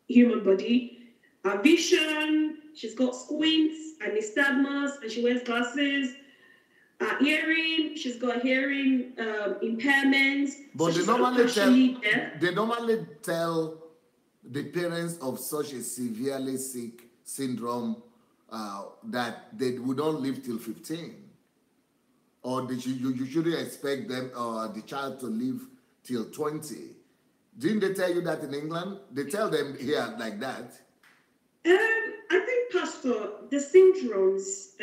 human body. Her vision, she's got squints and nystagmus, and she wears glasses. Hearing, she's got hearing impairments. But they normally tell the parents of such a severely sick syndrome that they would not live till 15. Or that you shouldn't expect them or the child to live till 20. Didn't they tell you that in England? They tell them here like that. I think, Pastor, the syndromes,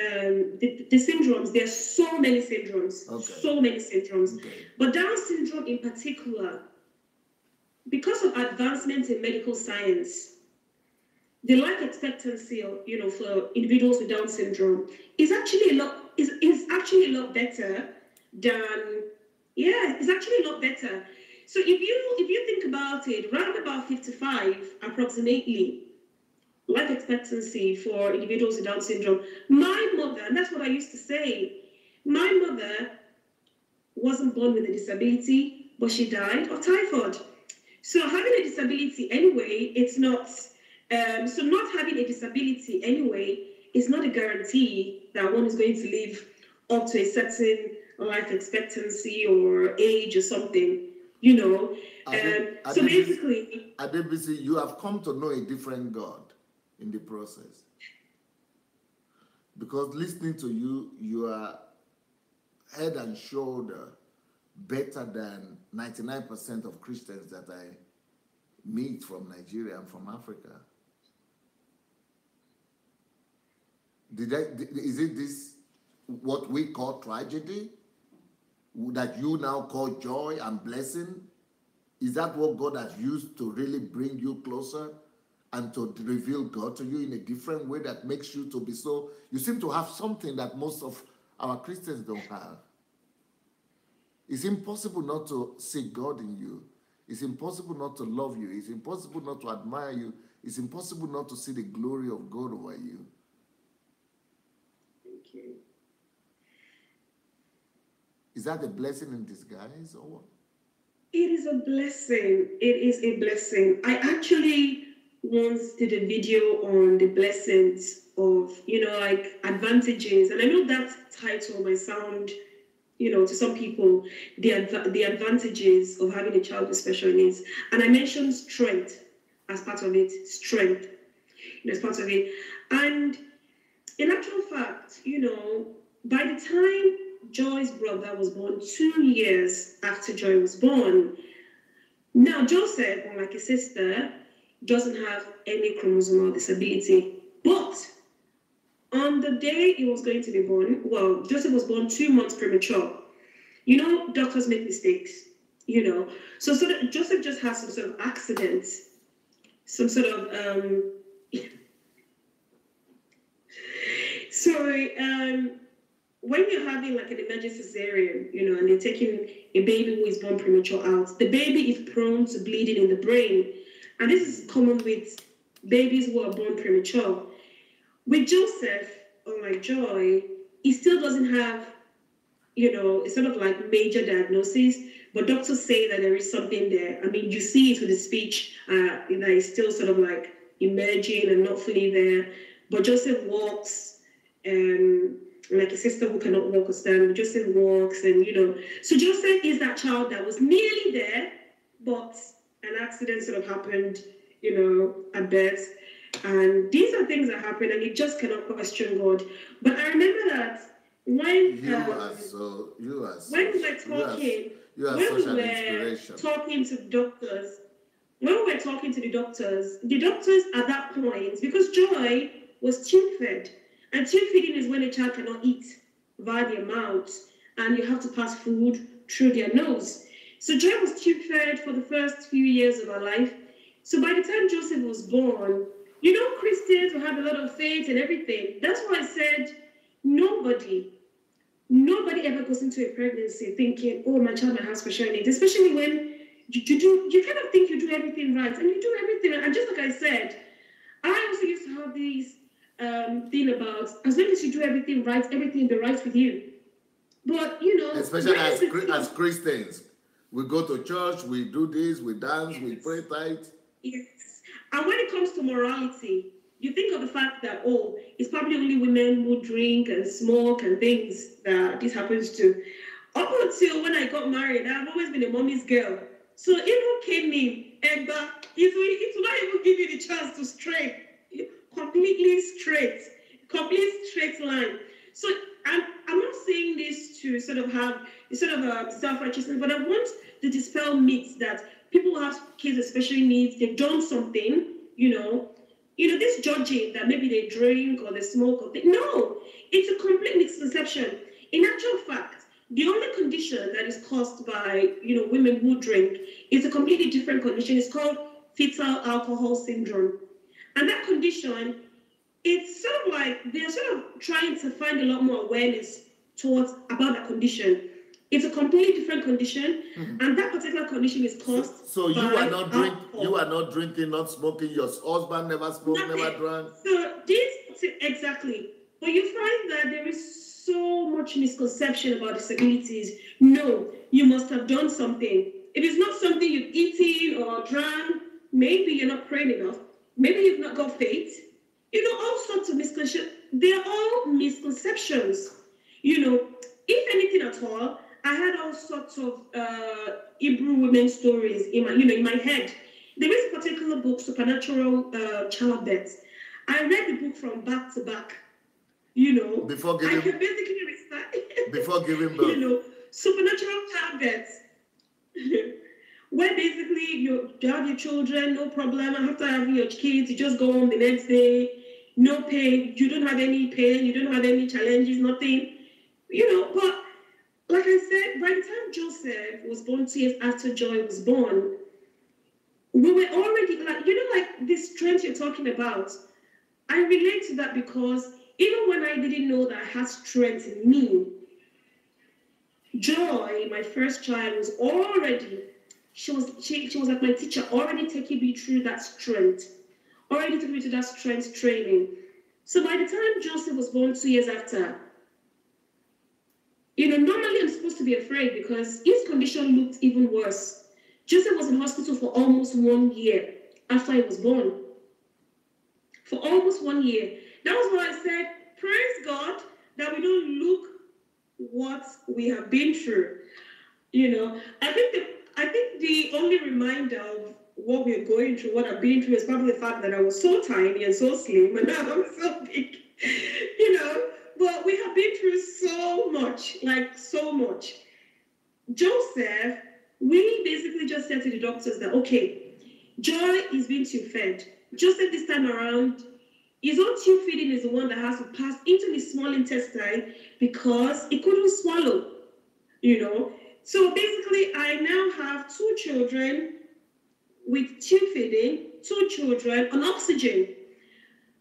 there are so many syndromes. Okay. So many syndromes. Okay. But Down syndrome in particular, because of advancements in medical science, the life expectancy of, for individuals with Down syndrome is actually a lot better than, it's actually a lot better. So if you think about it, around about 55 approximately, life expectancy for individuals with Down syndrome. My mother, and that's what I used to say, my mother wasn't born with a disability, but she died of typhoid. So having a disability anyway, it's not, so not having a disability anyway is not a guarantee that one is going to live up to a certain life expectancy or age or something, so basically... Adebisi, you have come to know a different God in the process. Because listening to you, you are head and shoulder better than 99% of Christians that I meet from Nigeria and from Africa. Is it this what we call tragedy that you now call joy and blessing? Is that what God has used to really bring you closer and to reveal God to you in a different way that makes you to be so... You seem to have something that most of our Christians don't have. It's impossible not to see God in you. It's impossible not to love you. It's impossible not to admire you. It's impossible not to see the glory of God over you. Thank you. Is that a blessing in disguise or what? It is a blessing. It is a blessing. I actually once did a video on the blessings of, like advantages. And I know that title might sound, to some people, the advantages of having a child with special needs. And I mentioned strength as part of it, strength as part of it. And in actual fact, by the time Joy's brother was born, 2 years after Joy was born, now Joseph, unlike his sister, doesn't have any chromosomal disability. But on the day he was going to be born, well, Joseph was born 2 months premature. Doctors make mistakes, So Joseph just has some sort of accident, some sort of, when you're having like an emergency cesarean, and they're taking a baby who is born premature out, the baby is prone to bleeding in the brain. And this is common with babies who are born premature. With Joseph, unlike Joy, he still doesn't have, it's sort of like major diagnosis, but doctors say that there is something there. I mean, you see it with the speech that is still sort of like emerging and not fully there. But Joseph walks, like a sister who cannot walk or stand, Joseph walks, and So Joseph is that child that was nearly there, but an accident sort of happened, at birth. And these are things that happen, and you just cannot question God. But I remember that when You are so when we were talking, you are when such we an were inspiration. talking to doctors, when we were talking to the doctors at that point, because Joy was tube fed, and tube feeding is when a child cannot eat via their mouth, and you have to pass food through their nose. So Joy was tube fed for the first few years of her life. So by the time Joseph was born, Christians will have a lot of faith and everything. That's why I said nobody ever goes into a pregnancy thinking, oh, my child might have special needs, especially when you kind of think you do everything right, and you do everything right. And just like I said, I also used to have this thing about, as long as you do everything right, everything will be right with you. But, especially as Christians, we go to church, we do this, we dance, yes, we pray tight. Yes. And when it comes to morality, you think of the fact that, oh, it's probably only women who drink and smoke and things that this happens to. Up until when I got married, I've always been a mommy's girl. So even came in, and it will not even give you the chance to stray. Complete straight line. So I'm not saying this to sort of have self-righteousness, but I want to dispel myths that people who have kids with special needs, they've done something, this judging that maybe they drink or they smoke or no, it's a complete misconception. In actual fact, the only condition that is caused by women who drink is a completely different condition. It's called fetal alcohol syndrome, and that condition, it's sort of like they're sort of trying to find a lot more awareness about that condition. It's a completely different condition, and that particular condition is caused. So you are not drinking, not smoking. Your husband never smoked, never drank. So exactly. But you find that there is so much misconception about disabilities. No, you must have done something. If it's not something you've eaten or drank, maybe you're not praying enough. Maybe you've not got faith. All sorts of misconceptions. They're all misconceptions. If anything at all, I had all sorts of Hebrew women stories in my head. There is a particular book, Supernatural Childbirth. I read the book from back to back. Before giving, I can basically recite. Before giving birth. Supernatural Childbirth. Where basically you have your children, no problem. After having your kids, you just go home the next day, no pain. You don't have any pain. You don't have any challenges, nothing. But like I said, by the time Joseph was born, 2 years after Joy was born, we were already like this strength you're talking about. I relate to that because even when I didn't know that I had strength in me, Joy, my first child, was already. She was like my teacher, already taking me through that strength, already took me to that strength training. So by the time Joseph was born 2 years after, normally I'm supposed to be afraid because his condition looked even worse. Joseph was in hospital for almost 1 year after he was born. For almost 1 year. That was why I said, praise God that we don't look what we have been through. I think the only reminder of what we're going through, what I've been through, is probably the fact that I was so tiny and so slim, and now I'm so big, But we have been through so much, like so much. Joseph, we basically just said to the doctors that, okay, Joy is being tube fed. Joseph this time around, his own tube feeding is the one that has to pass into the small intestine because it couldn't swallow, So basically, I now have 2 children with tube feeding, 2 children on oxygen.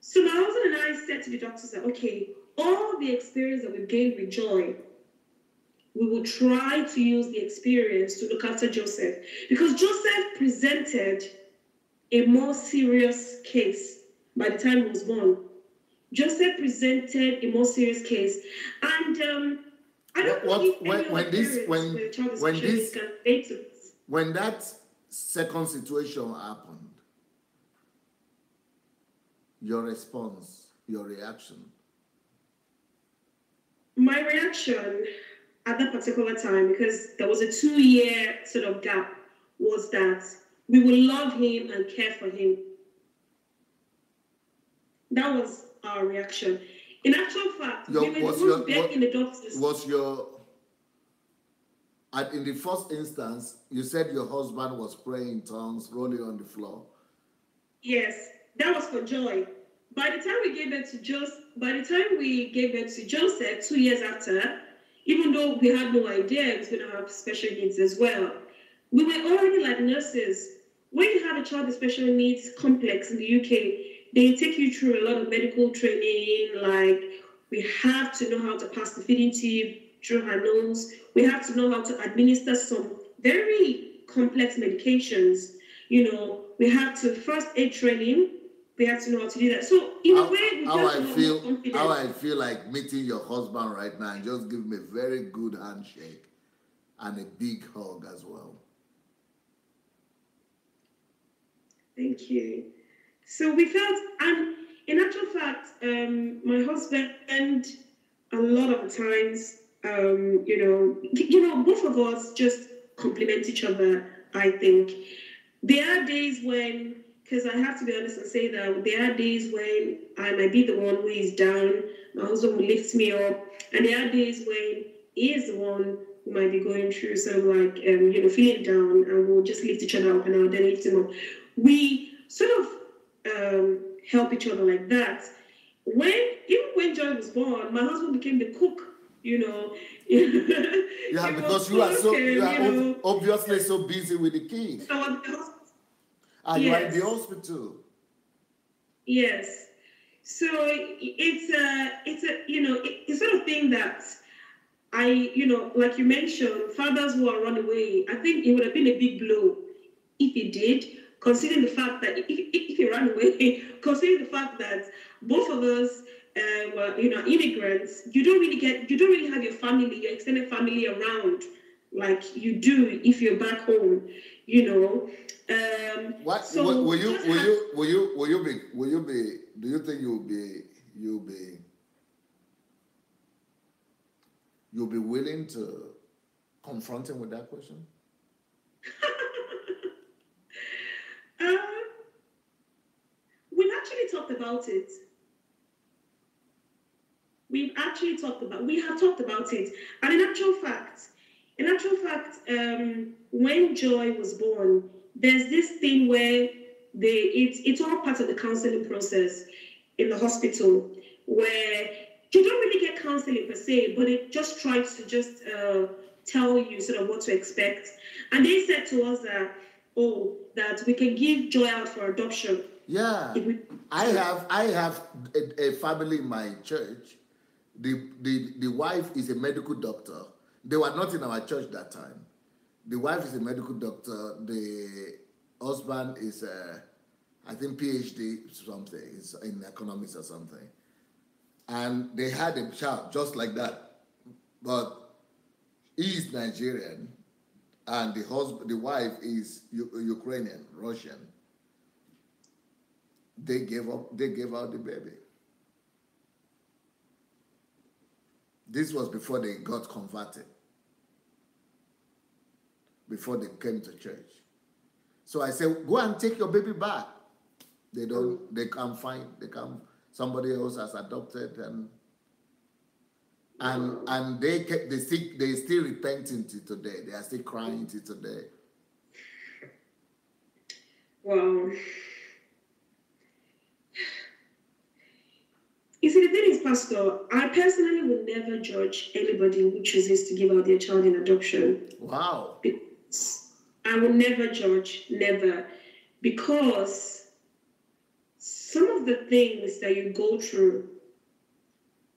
So my husband and I said to the doctors that, okay, all the experience that we've gained with Joy, we will try to use the experience to look after Joseph. Because Joseph presented a more serious case by the time he was born. Joseph presented a more serious case. And I don't know when that second situation happened, your response, your reaction? My reaction at that particular time, because there was a 2-year sort of gap was that we will love him and care for him. That was our reaction. In actual fact, we were the ones begging the doctors. In the first instance, you said your husband was praying in tongues, rolling on the floor. Yes, that was for Joy. By the time we gave birth to Joseph, 2 years after, even though we had no idea he was going to have special needs as well, we were already like nurses. When you have a child with special needs complex in the UK, they take you through a lot of medical training, like we have to know how to pass the feeding tube through her nose. We have to know how to administer some very complex medications. You know, we have to first aid training. We have to know how to do that. So in a way, how I feel like meeting your husband right now and just give him a very good handshake and a big hug as well. Thank you. So we felt, and in actual fact, my husband, a lot of times, both of us just complement each other, I think. There are days when, because I have to be honest and say that there are days when I might be the one who is down, my husband will lift me up, and there are days when he is the one who might be going through sort of like, feeling down, and we'll just lift each other up, and I'll then lift him up. We sort of help each other like that. Even when Joy was born, my husband became the cook, Yeah, because you are obviously so busy with the kids. And you are in the hospital. Yes. So it's sort of thing that like you mentioned, fathers who are run away, I think it would have been a big blow if he did, considering the fact that if he ran away, considering the fact that both of us were immigrants, you don't really have your family, your extended family around like you do if you're back home, What so will you be? Do you think you'll be willing to confront him with that question? We've actually talked about it. We have talked about it, and in actual fact, when Joy was born, there's this thing where it's all part of the counseling process in the hospital, where you don't really get counseling per se, but it just tries to tell you sort of what to expect. And they said to us that we can give Joy out for adoption. Yeah, I have a family in my church. The wife is a medical doctor. They were not in our church that time. The wife is a medical doctor. The husband is I think PhD something, is in economics or something. And they had a child just like that. But he is Nigerian and the wife is Ukrainian, Russian. They gave out the baby. This was before they got converted, before they came to church. So I said, go and take your baby back. They can't find, somebody else has adopted and they still repenting till today. They are still crying till today. Wow. You see, the thing is, Pastor, I personally would never judge anybody who chooses to give out their child in adoption. Wow. I will never judge, never. Because some of the things that you go through,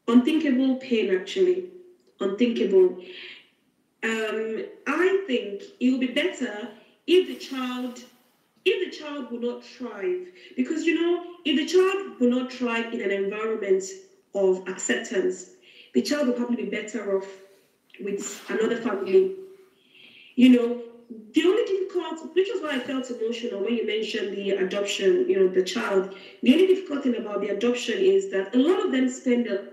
unthinkable pain, actually, unthinkable. I think it would be better if the child will not thrive, because if the child will not thrive in an environment of acceptance, the child will probably be better off with another family. The only difficult, which is why I felt emotional when you mentioned the adoption, the child. The only difficult thing about the adoption is that a lot of them spend a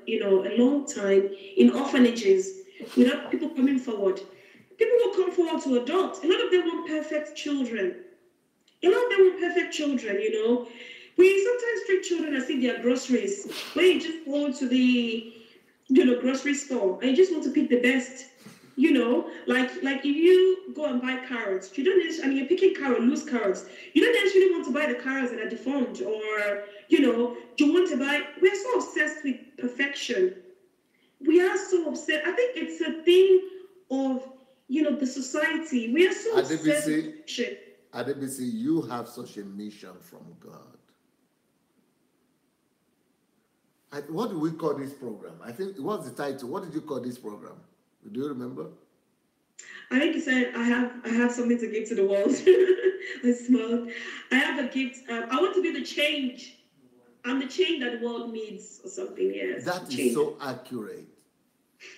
long time in orphanages without people coming forward. people will come forward to adopt. A lot of them want perfect children. A lot of them want perfect children, you know. We sometimes treat children as if they are groceries, where you just go to the, you know, grocery store and you just want to pick the best. You know, like if you go and buy carrots, you don't necessarily, I mean, you're picking loose carrots. You don't necessarily want to buy the carrots that are deformed, or, you know, you want to buy. We're so obsessed with perfection. We are so obsessed. I think it's a thing of, you know, the society. We are so obsessed with perfection. Adebisi, you have such a mission from God. What do we call this program? I think, what's the title? What did you call this program? Do you remember? I think you said, I have something to give to the world. I smiled. I have a gift. I want to be the change. I'm the change that the world needs, or something. Yes. That is so accurate.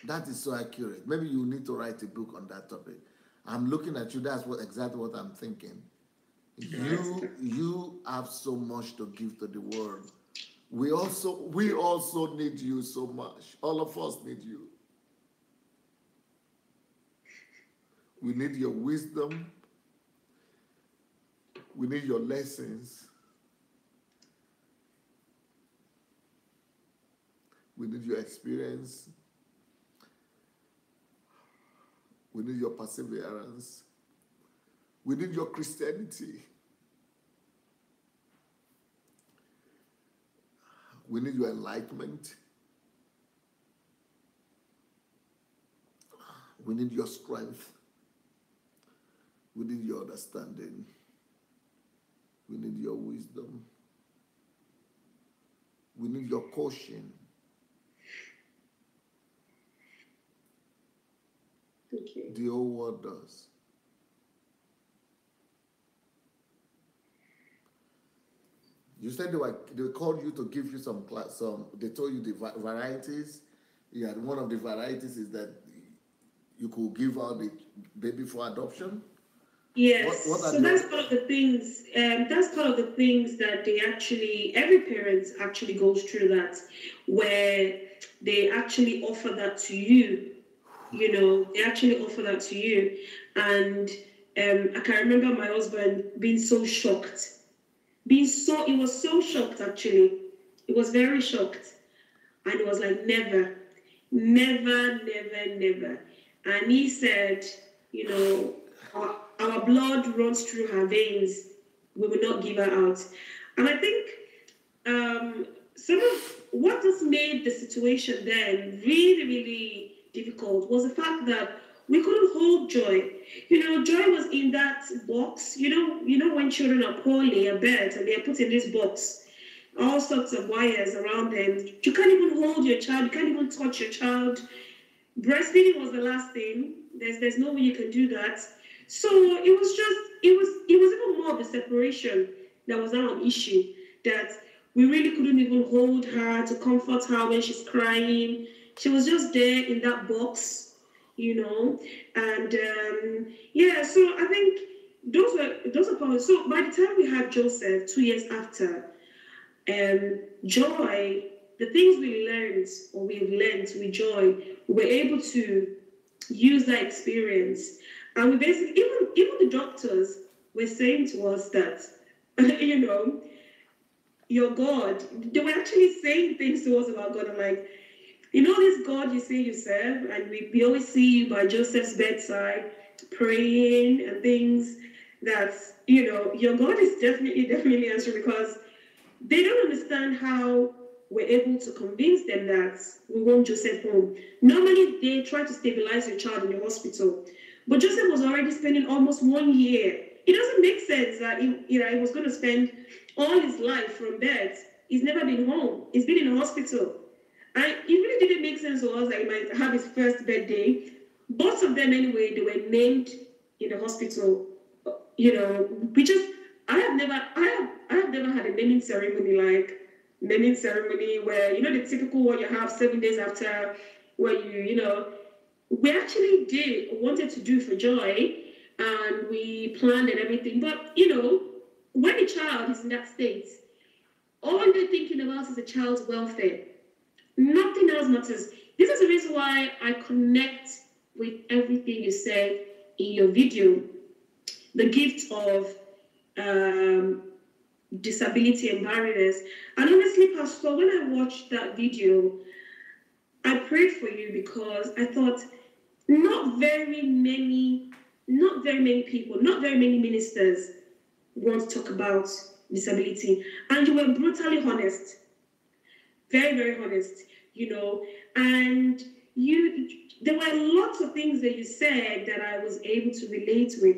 That is so accurate. Maybe you need to write a book on that topic. I'm looking at you. That's exactly what I'm thinking. You have so much to give to the world. We also need you so much. All of us need you. We need your wisdom. We need your lessons. We need your experience. We need your perseverance. We need your Christianity. We need your enlightenment. We need your strength. We need your understanding. We need your wisdom. We need your caution. Okay. The whole world does. You said they called you to give you some class. They told you the varieties. Yeah, one of the varieties is that you could give out the baby for adoption. Yes. So that's part of the things. That's part of the things that every parent actually goes through that, where they actually offer that to you. You know, they actually offer that to you, and I can remember my husband being so shocked. He was so shocked, actually. He was very shocked. And he was like, never, never, never, never. And he said, you know, our blood runs through her veins. We will not give her out. And I think some of what has made the situation then really, really difficult was the fact that we couldn't hold Joy. You know, Joy was in that box. You know when children are poorly a bed and they are put in this box, all sorts of wires around them. You can't even hold your child. You can't even touch your child. Breastfeeding was the last thing. There's no way you can do that. So it was even more of the separation that was now an issue, that we really couldn't even hold her to comfort her when she's crying. She was just there in that box. You know, and yeah, so I think those are problems. So by the time we had Joseph 2 years after, Joy, the things we learned or we've learned with Joy, we were able to use that experience, and we basically even the doctors were saying to us that, you know, your God, they were actually saying things to us about God. I'm like, you know this God you say you serve, and we always see you by Joseph's bedside praying and things, that, you know, your God is definitely answering, because they don't understand how we're able to convince them that we want Joseph home. Normally, they try to stabilize your child in the hospital, but Joseph was already spending almost 1 year. It doesn't make sense that he was going to spend all his life from bed. He's never been home. He's been in a hospital. And it really didn't make sense to us that he might have his first birthday. Both of them, anyway, they were named in the hospital. You know, I have never had a naming ceremony where, you know, the typical one you have 7 days after, where you know, we actually wanted to do for Joy, and we planned and everything. But, you know, when a child is in that state, all they're thinking about is the child's welfare. Nothing else matters. This is the reason why I connect with everything you say. in your video, the gift of disability and barriers. And honestly, Pastor, when I watched that video, I prayed for you because I thought not very many people, not very many ministers want to talk about disability. And you were brutally honest, very, very honest, and there were lots of things that you said that I was able to relate with.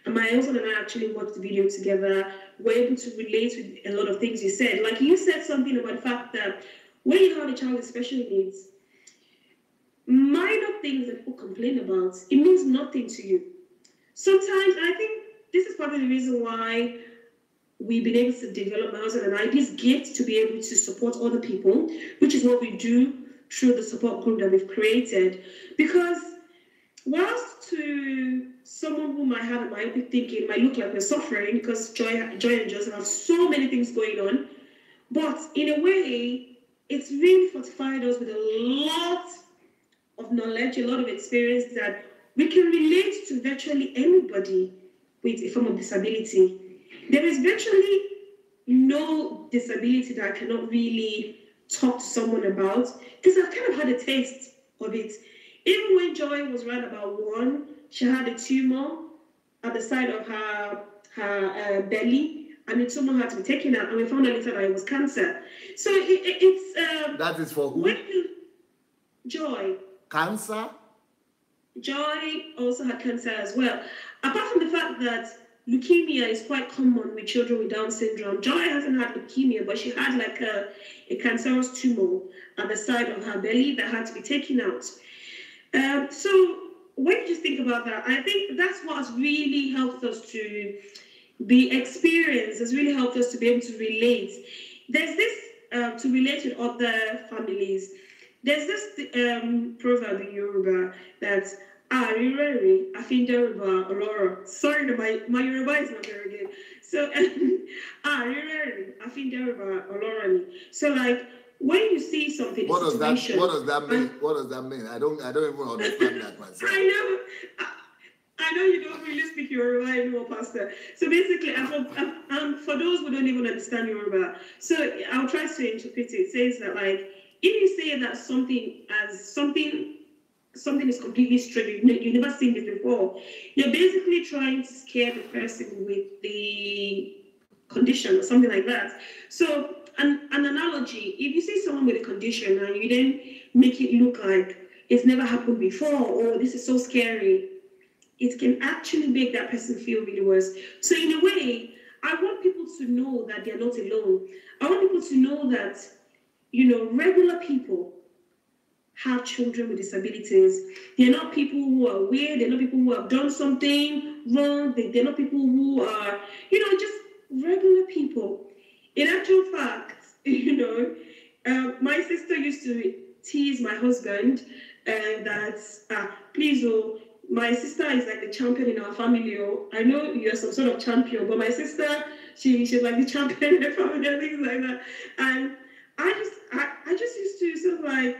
And my husband and I actually watched the video together. We're able to relate with a lot of things you said. Like you said something about the fact that when you have a child with special needs, minor things that people complain about, it means nothing to you. Sometimes, I think this is part of the reason why we've been able to develop, my husband and I, this gift to be able to support other people, which is what we do through the support group that we've created. Because whilst to someone who might have a myopic thinking, might look like we're suffering because Joy and Joseph have so many things going on, but in a way, it's really fortified us with a lot of knowledge, a lot of experience that we can relate to virtually anybody with a form of disability. There is virtually no disability that I cannot really talk to someone about because I've kind of had a taste of it. Even when Joy was around about 1, she had a tumor at the side of her belly, and the tumor had to be taken out, and we found out later that it was cancer. So it's that is for who? Joy. Cancer? Joy also had cancer as well. Apart from the fact that leukemia is quite common with children with Down syndrome, Joy hasn't had leukemia, but she had like a cancerous tumor at the side of her belly that had to be taken out. So when you just think about that, I think that's what has really helped us to be experienced, has really helped us to be able to relate. There's this, to relate with other families, there's this proverb in Yoruba that Arirere Afinderuba Aurora. Sorry, my Yoruba is not very good. So Arirere Afinderuba Aurora. So like when you see something, what does that mean? What does that mean? I don't even understand that myself. I know you don't really speak Yoruba anymore, Pastor. So basically, for those who don't even understand Yoruba, so I'll try to interpret it. It says that like if you say that something is completely strange, you've never seen this before, you're basically trying to scare the person with the condition or something like that. So an analogy, if you see someone with a condition and you then make it look like it's never happened before or this is so scary, it can actually make that person feel really worse. So in a way, I want people to know that they're not alone. I want people to know that, regular people have children with disabilities. They're not people who are weird. They're not people who have done something wrong. They're not people who are, just regular people. In actual fact, my sister used to tease my husband that, please, my sister is like the champion in our family. I know you're some sort of champion, but my sister, she's like the champion in the family and things like that. And I just used to sort of like,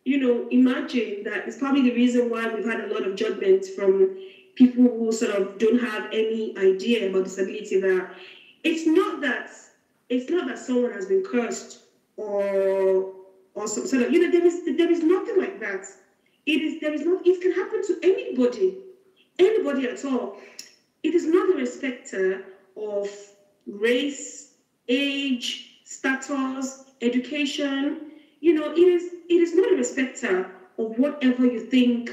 imagine that it's probably the reason why we've had a lot of judgment from people who sort of don't have any idea about disability, that it's not that someone has been cursed or some sort of, there is nothing like that. It can happen to anybody at all. It is not a respecter of race, age, status, education. It is not a respecter of whatever you think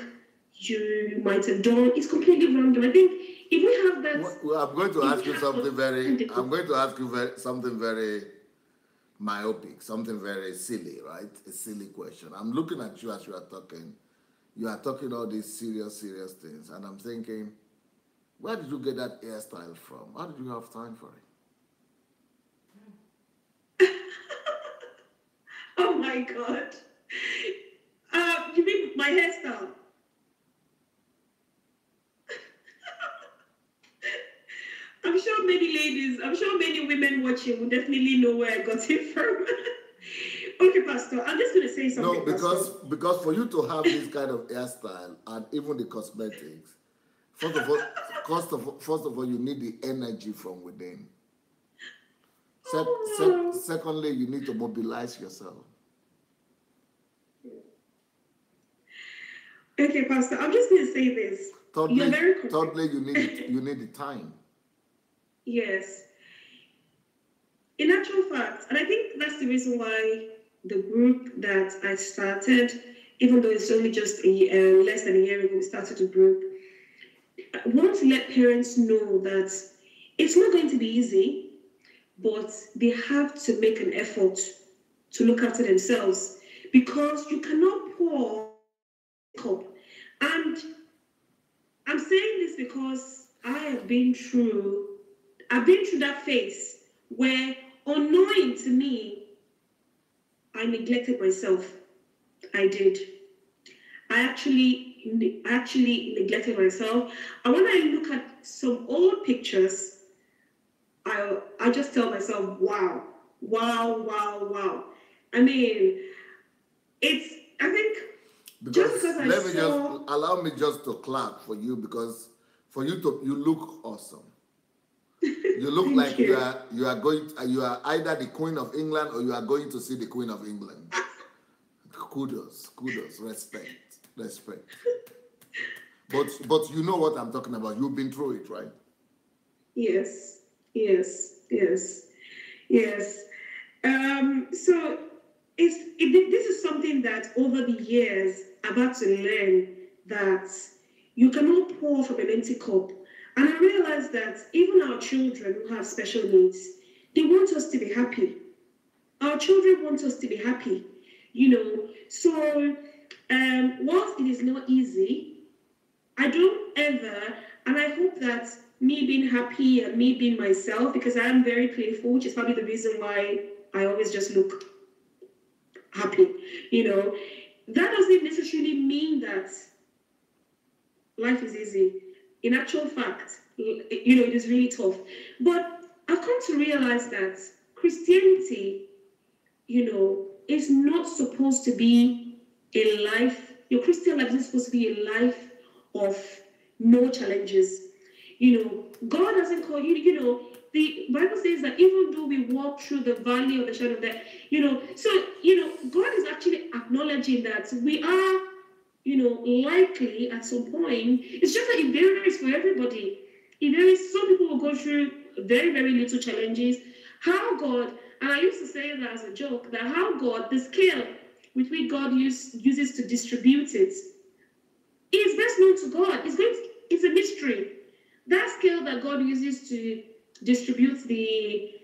you might have done. It's completely random. I think if we have that, well, I'm going to ask you something very myopic, something very silly, right? A silly question. I'm looking at you as you are talking. You are talking all these serious things, and I'm thinking, where did you get that hairstyle from? How did you have time for it? Oh my God. You mean my hairstyle? I'm sure many women watching will definitely know where I got it from. Okay, Pastor, I'm just going to say something. No, because for you to have this kind of hairstyle and even the cosmetics, First of all, first of all, you need the energy from within. Secondly, you need to mobilize yourself. Okay, Pastor, I'm just going to say this. Thirdly, you need the time. Yes. In actual fact, and I think that's the reason why the group that I started, even though it's only just less than a year ago, we started a group. I want to let parents know that it's not going to be easy, but they have to make an effort to look after themselves, because you cannot pour a cup. And I'm saying this because I've been through that phase where, unknowing to me, I neglected myself. I did. I actually neglected myself. And when I look at some old pictures, I just tell myself, wow. I mean, I think, because allow me just to clap for you, because you look awesome. You look like you are either the Queen of England or you are going to see the Queen of England. Kudos, respect. But you know what I'm talking about. You've been through it, right? Yes. So this is something that over the years I've had to learn, that you cannot pour from an empty cup. And I realized that even our children who have special needs, they want us to be happy. Our children want us to be happy, So whilst it is not easy, I don't ever, and I hope that me being happy and me being myself, because I am very playful, which is probably the reason why I always just look happy, That doesn't necessarily mean that life is easy. In actual fact, it is really tough. But I've come to realize that Christianity, is not supposed to be a life, your Christian life isn't supposed to be a life of no challenges. God doesn't call you, the Bible says that even though we walk through the valley of the shadow of death, God is actually acknowledging that we are, likely at some point. It's just that it varies for everybody. It varies. Some people will go through very, very little challenges. How God, and I used to say that as a joke, that how God, the scale with which God uses to distribute it, is best known to God. It's a mystery. That scale that God uses to distribute the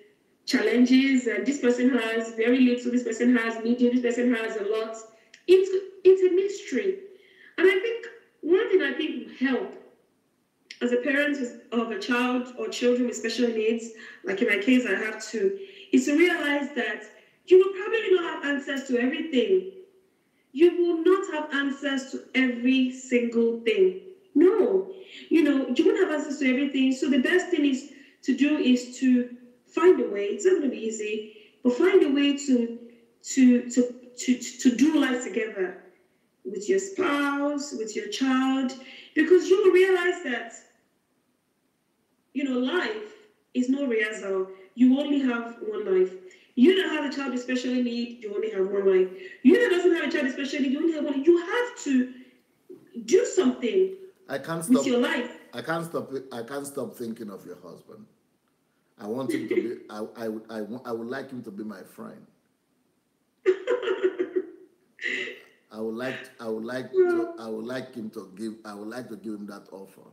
challenges, and this person has very little, this person has medium, this person has a lot. It's a mystery. And I think one thing I think will help as a parent of a child or children with special needs, like in my case I have two, is to realize that you will probably not have answers to everything. You will not have answers to every single thing. No, you won't have answers to everything. So the best thing is to find a way. It's not going to be easy, but find a way to do life together with your spouse, with your child, because you will realize that life is no rehearsal. You only have one life. You don't have a child with special need, you only have one life. You that doesn't have a child with special need, you only have one. You have to do something with your life. I can't stop thinking of your husband. I want him to be. I would like him to be my friend. I would like to give him that offer.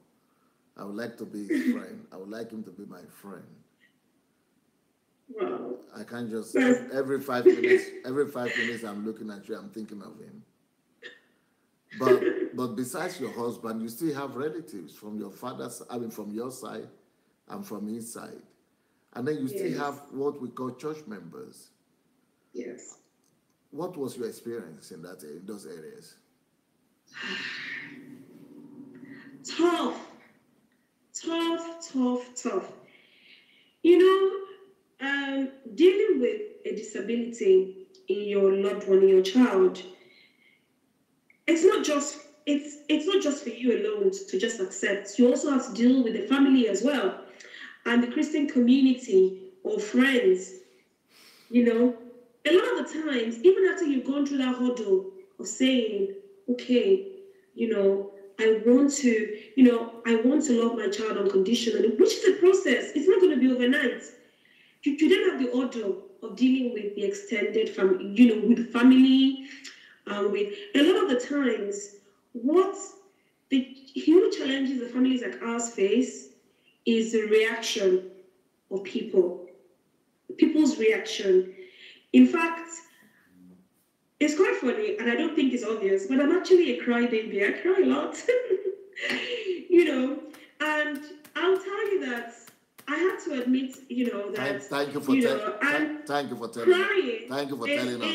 I would like to be his friend. I would like him to be my friend. Wow. I can't just every 5 minutes I'm looking at you, I'm thinking of him. But besides your husband, you still have relatives from your from your side and from his side. And then you still have what we call church members. Yes. What was your experience in those areas? Tough. Dealing with a disability in your loved one, in your child, it's not just it's not just for you alone to just accept. You also have to deal with the family as well, and the Christian community or friends. You know, a lot of the times, even after you've gone through that hurdle of saying, okay, you know, I want to love my child unconditionally, which is a process. It's not going to be overnight. You then have the order of dealing with the extended family, with family, with a lot of the times, what the huge challenges that families like ours face is the reaction of people's reaction. In fact, it's quite funny, and I don't think it's obvious, but I'm actually a crybaby. I cry a lot, and I'll tell you that I have to admit, that thank you for thank you for telling crying. Thank you for telling us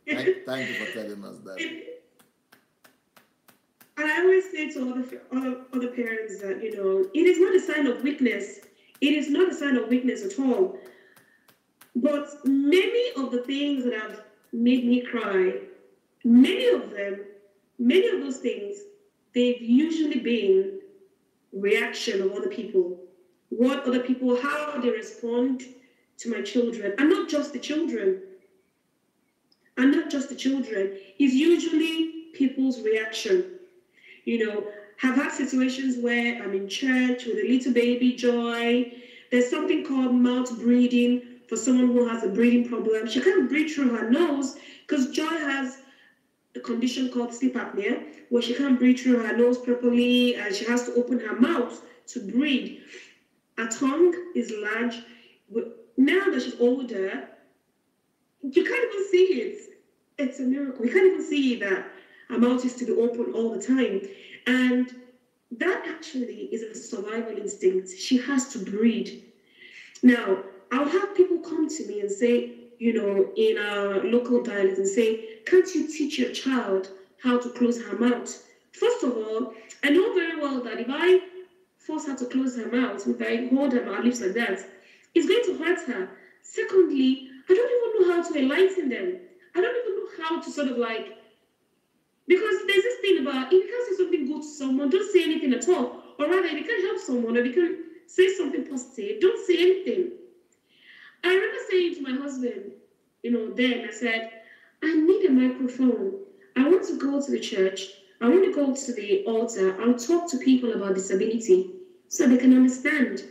that. Thank you for telling us that. And I always say to other parents that it is not a sign of weakness. It is not a sign of weakness at all. But many of the things that have made me cry, many of those things, they've usually been reaction of other people. How they respond to my children. And not just the children. It's usually people's reaction. Have had situations where I'm in church with a little baby, Joy. There's something called mouth breathing for someone who has a breathing problem. She can't breathe through her nose because Joy has a condition called sleep apnea, where she can't breathe through her nose properly and she has to open her mouth to breathe. Her tongue is large. Now that she's older, you can't even see it. It's a miracle. You can't even see that her mouth is to be open all the time. And that actually is a survival instinct. She has to breathe. Now, I'll have people come to me and say, in our local dialect and say, can't you teach your child how to close her mouth? First of all, I know very well that if I force her to close her mouth, if I hold her lips like that, it's going to hurt her. Secondly, I don't even know how to enlighten them. I don't even know how to sort of because there's this thing about, if you can't say something good to someone, don't say anything at all. Or rather, if you can't help someone, or if you can say something positive, don't say anything. I remember saying to my husband, then I said, I need a microphone. I want to go to the church. I want to go to the altar. I'll talk to people about disability so they can understand.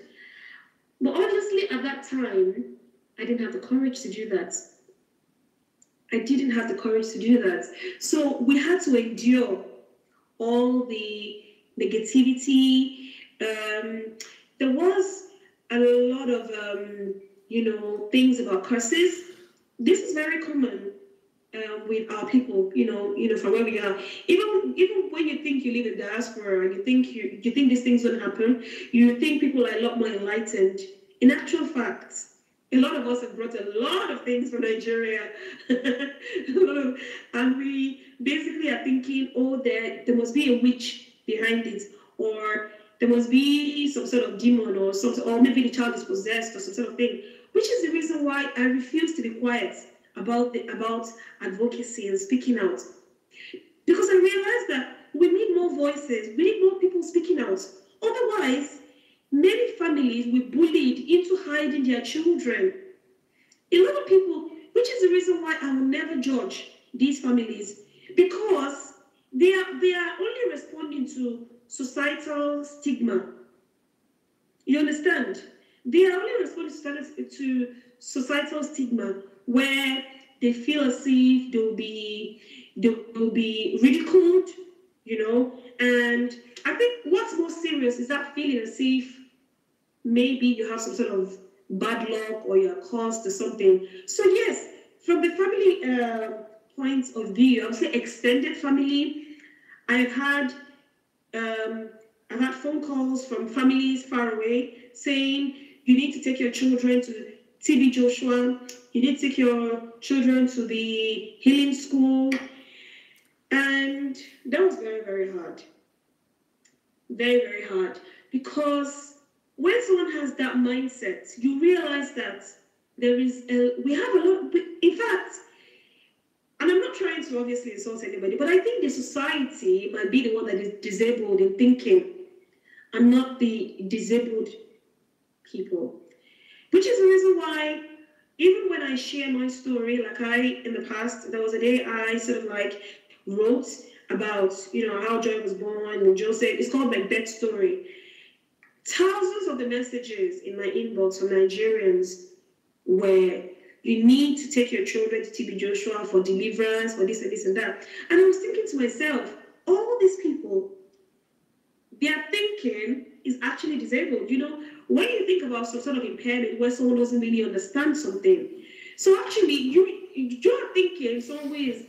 But obviously, at that time, I didn't have the courage to do that. So we had to endure all the negativity. There was a lot of, things about curses. This is very common with our people, from where we are. Even when you think you live in diaspora, you think these things don't happen, you think people are a lot more enlightened. In actual fact, a lot of us have brought a lot of things from Nigeria. And we basically are thinking, there must be a witch behind it, or there must be some sort of demon or something, or maybe the child is possessed or some sort of thing, which is the reason why I refuse to be quiet about advocacy and speaking out. Because I realized that we need more voices, we need more people speaking out. Otherwise, many families will be bullied into hiding their children. A lot of people, which is the reason why I will never judge these families, because they are only responding to societal stigma. You understand? They are only responding to societal stigma, where they feel as if they will be ridiculed, And I think what's more serious is that feeling as if maybe you have some sort of bad luck or you're cursed or something. So yes, from the family point of view, I would say extended family. I've had phone calls from families far away saying you need to take your children to TB Joshua, you need to take your children to the healing school. And that was very, very hard. Very, very hard. Because when someone has that mindset, you realize that we have a lot. In fact, and I'm not trying to obviously insult anybody, but I think the society might be the one that is disabled in thinking and not the disabled people. Which is the reason why, even when I share my story, like in the past, there was a day I sort of like wrote about, how Joy was born, and Joseph, it's called my death story. Thousands of the messages in my inbox from Nigerians were, you need to take your children to TB Joshua for deliverance, for this and this and that. And I was thinking to myself, all these people, their thinking is actually disabled. When you think about some sort of impairment where someone doesn't really understand something, so actually you're thinking someone who is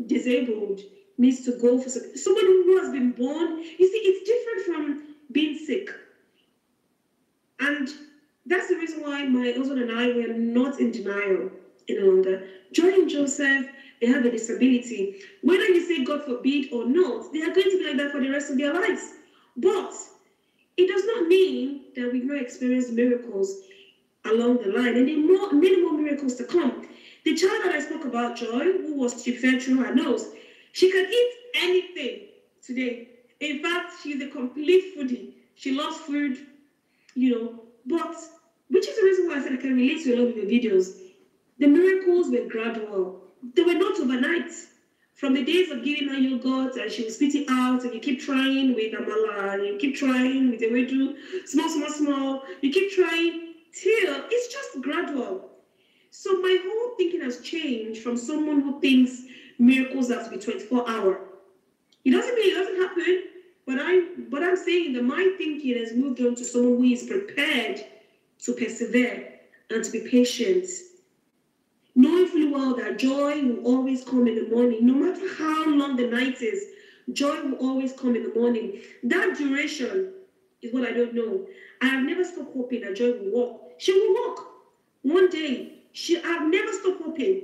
disabled needs to go for somebody who has been born. You see, it's different from being sick. And that's the reason why my husband and I were not in denial any longer. Joy and Joseph, they have a disability. Whether you say God forbid or not, they are going to be like that for the rest of their lives. But it does not mean that we've not experienced miracles along the line, and there are many more miracles to come. The child that I spoke about, Joy, who was fed through her nose, she can eat anything today. In fact, she's a complete foodie. She loves food, but which is the reason why I said I can relate to a lot of your videos. The miracles were gradual. They were not overnight. From the days of giving her yogurt and she will spit it out, and you keep trying with amala, and you keep trying with the wedu, small, you keep trying till it's just gradual. So my whole thinking has changed from someone who thinks miracles have to be 24 hours. It doesn't mean it doesn't happen, but I'm saying that my thinking has moved on to someone who is prepared to persevere and to be patient. Knowing fully well that joy will always come in the morning, no matter how long the night is, joy will always come in the morning. That duration is what I don't know. I have never stopped hoping that joy will walk. She will walk one day. I've never stopped hoping.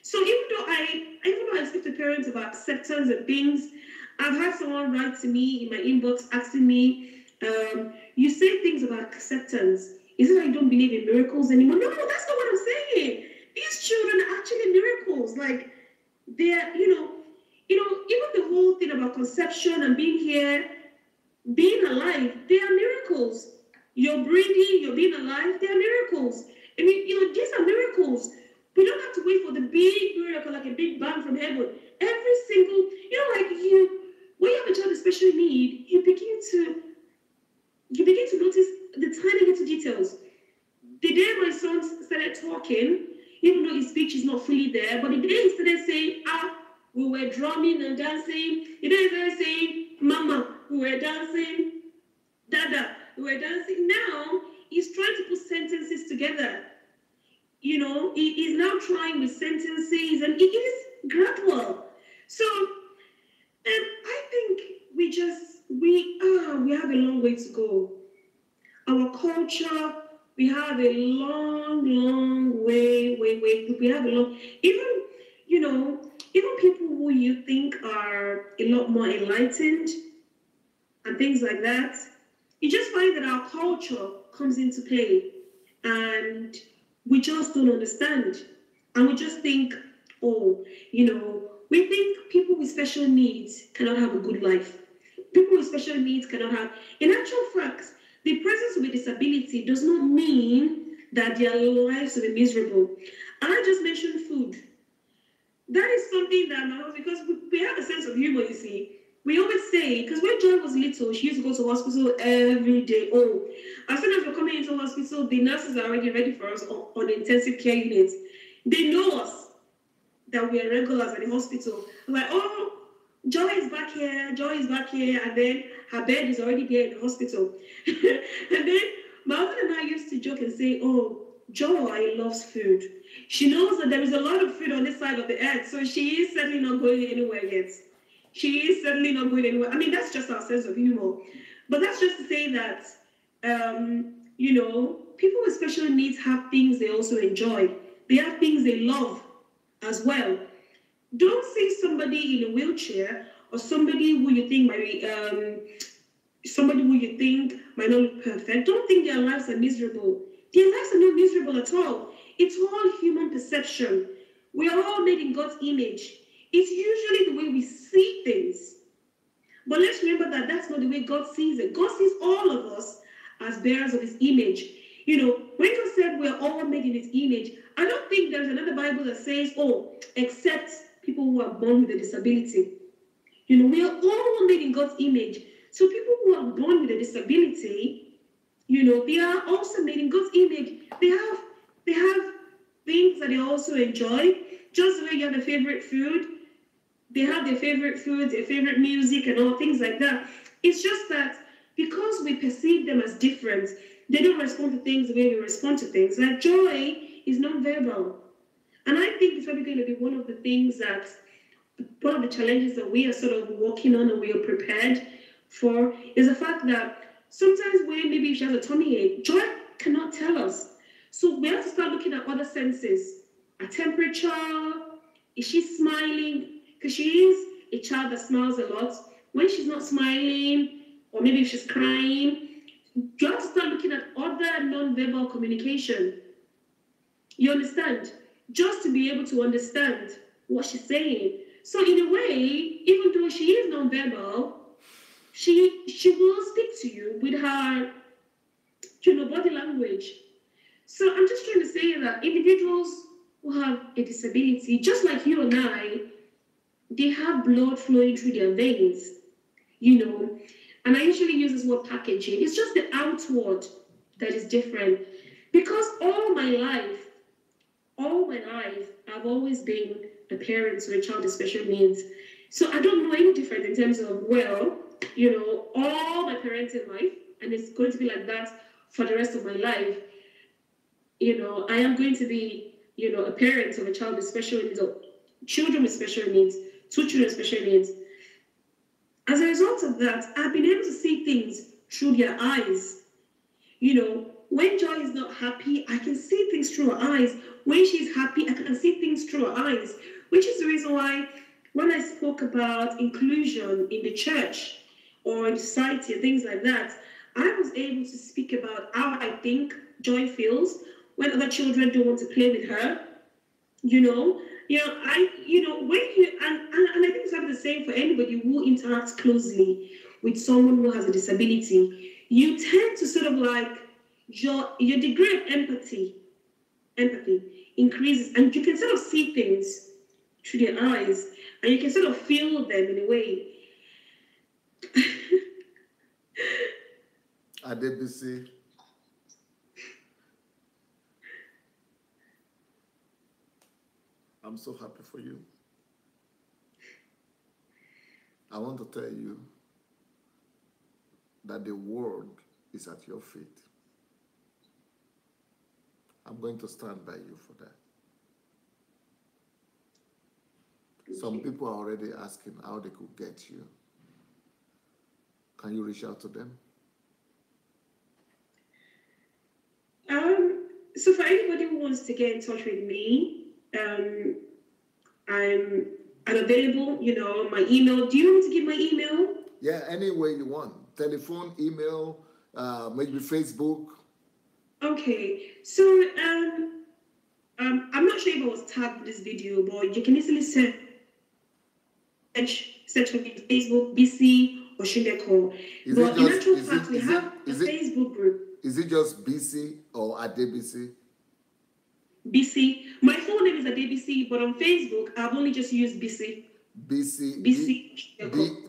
So even though I speak to parents about acceptance and things, I've had someone write to me in my inbox asking me, you say things about acceptance. Is it like you don't believe in miracles anymore? No, that's not what I'm saying. These children are actually miracles. Like, they're, even the whole thing about conception and being here, being alive, they are miracles. You're breathing, you're being alive, they are miracles. I mean, these are miracles. We don't have to wait for the big miracle, like a big bang from heaven. Every single, when you have a child with special need, you begin to notice the tiny little details. The day my son started talking, even though his speech is not fully there, but the day he started saying, we were drumming and dancing, the day he started saying, mama, we were dancing, dada, we were dancing. Now, he's trying to put sentences together. He's now trying with sentences, and it is gradual. So, I think we have a long way to go. Our culture, we have a long way. We have a long, even people who you think are a lot more enlightened and things like that, you just find that our culture comes into play, and we just don't understand. And we just think, we think people with special needs cannot have a good life. People with special needs cannot have, in actual fact, the presence of a disability does not mean that their lives will be miserable. And I just mentioned food. That is something that, because we have a sense of humor, you see. We always say, because when Joy was little, she used to go to hospital every day. As soon as we're coming into hospital, the nurses are already ready for us on the intensive care units. They know us, that we are regulars at the hospital. Like, Joy is back here, and then her bed is already there in the hospital. And then my husband and I used to joke and say, Joy loves food. She knows that there is a lot of food on this side of the earth, so she is certainly not going anywhere yet. She is certainly not going anywhere. I mean, that's just our sense of humor. But that's just to say that, people with special needs have things they also enjoy. They have things they love as well. Don't see somebody in a wheelchair or somebody who you think might not look perfect. Don't think their lives are miserable. Their lives are not miserable at all. It's all human perception. We are all made in God's image. It's usually the way we see things. But let's remember that that's not the way God sees it. God sees all of us as bearers of his image. When God said we're all made in his image, I don't think there's another Bible that says, oh, except people who are born with a disability. We are all made in God's image. So people who are born with a disability, they are also made in God's image. They have things that they also enjoy. Just the way you have a favorite food, they have their favorite foods, their favorite music, and all things like that. It's just that because we perceive them as different, they don't respond to things the way we respond to things. Like joy is non-verbal. And I think it's probably going to be one of the challenges that we are sort of working on and we are prepared for is the fact that sometimes when maybe she has a tummy ache, joy cannot tell us. So we have to start looking at other senses. A temperature, is she smiling? Because she is a child that smiles a lot. When she's not smiling, or maybe if she's crying, you have to start looking at other non-verbal communication. You understand? Just to be able to understand what she's saying. So in a way, even though she is non-verbal, she will speak to you with her, body language. So I'm just trying to say that individuals who have a disability, just like you and I, they have blood flowing through their veins, and I usually use this word packaging. It's just the outward that is different. Because all my life, I've always been a parent to a child with special needs. So I don't know any different in terms of, all my parenting life, and it's going to be like that for the rest of my life. I am going to be, a parent of a child with special needs, or children with special needs, 2 children with special needs. As a result of that, I've been able to see things through their eyes. When Joy is not happy, I can see things through her eyes. When she's happy, I can see things through her eyes, which is the reason why when I spoke about inclusion in the church or in society and things like that, I was able to speak about how I think Joy feels when other children don't want to play with her. When you and I think it's the same for anybody who interacts closely with someone who has a disability. You tend to sort of like your degree of empathy increases, and you can sort of see things through their eyes, and you can sort of feel them in a way. Adebisi, I'm so happy for you. I want to tell you that the world is at your feet. I'm going to stand by you for that. Some people are already asking how they could get you. Can you reach out to them? So for anybody who wants to get in touch with me, I'm available, my email. Do you want me to give my email? Yeah, any way you want. Telephone, email, maybe Facebook. Okay. So I'm not sure if I was tagged in this video, but you can easily search for me on Facebook, BC Osundeko. But in actual fact, we have a Facebook group. Is it just BC or Adebisi? BC. My full name is Adebisi, but on Facebook, I've only just used BC. BC.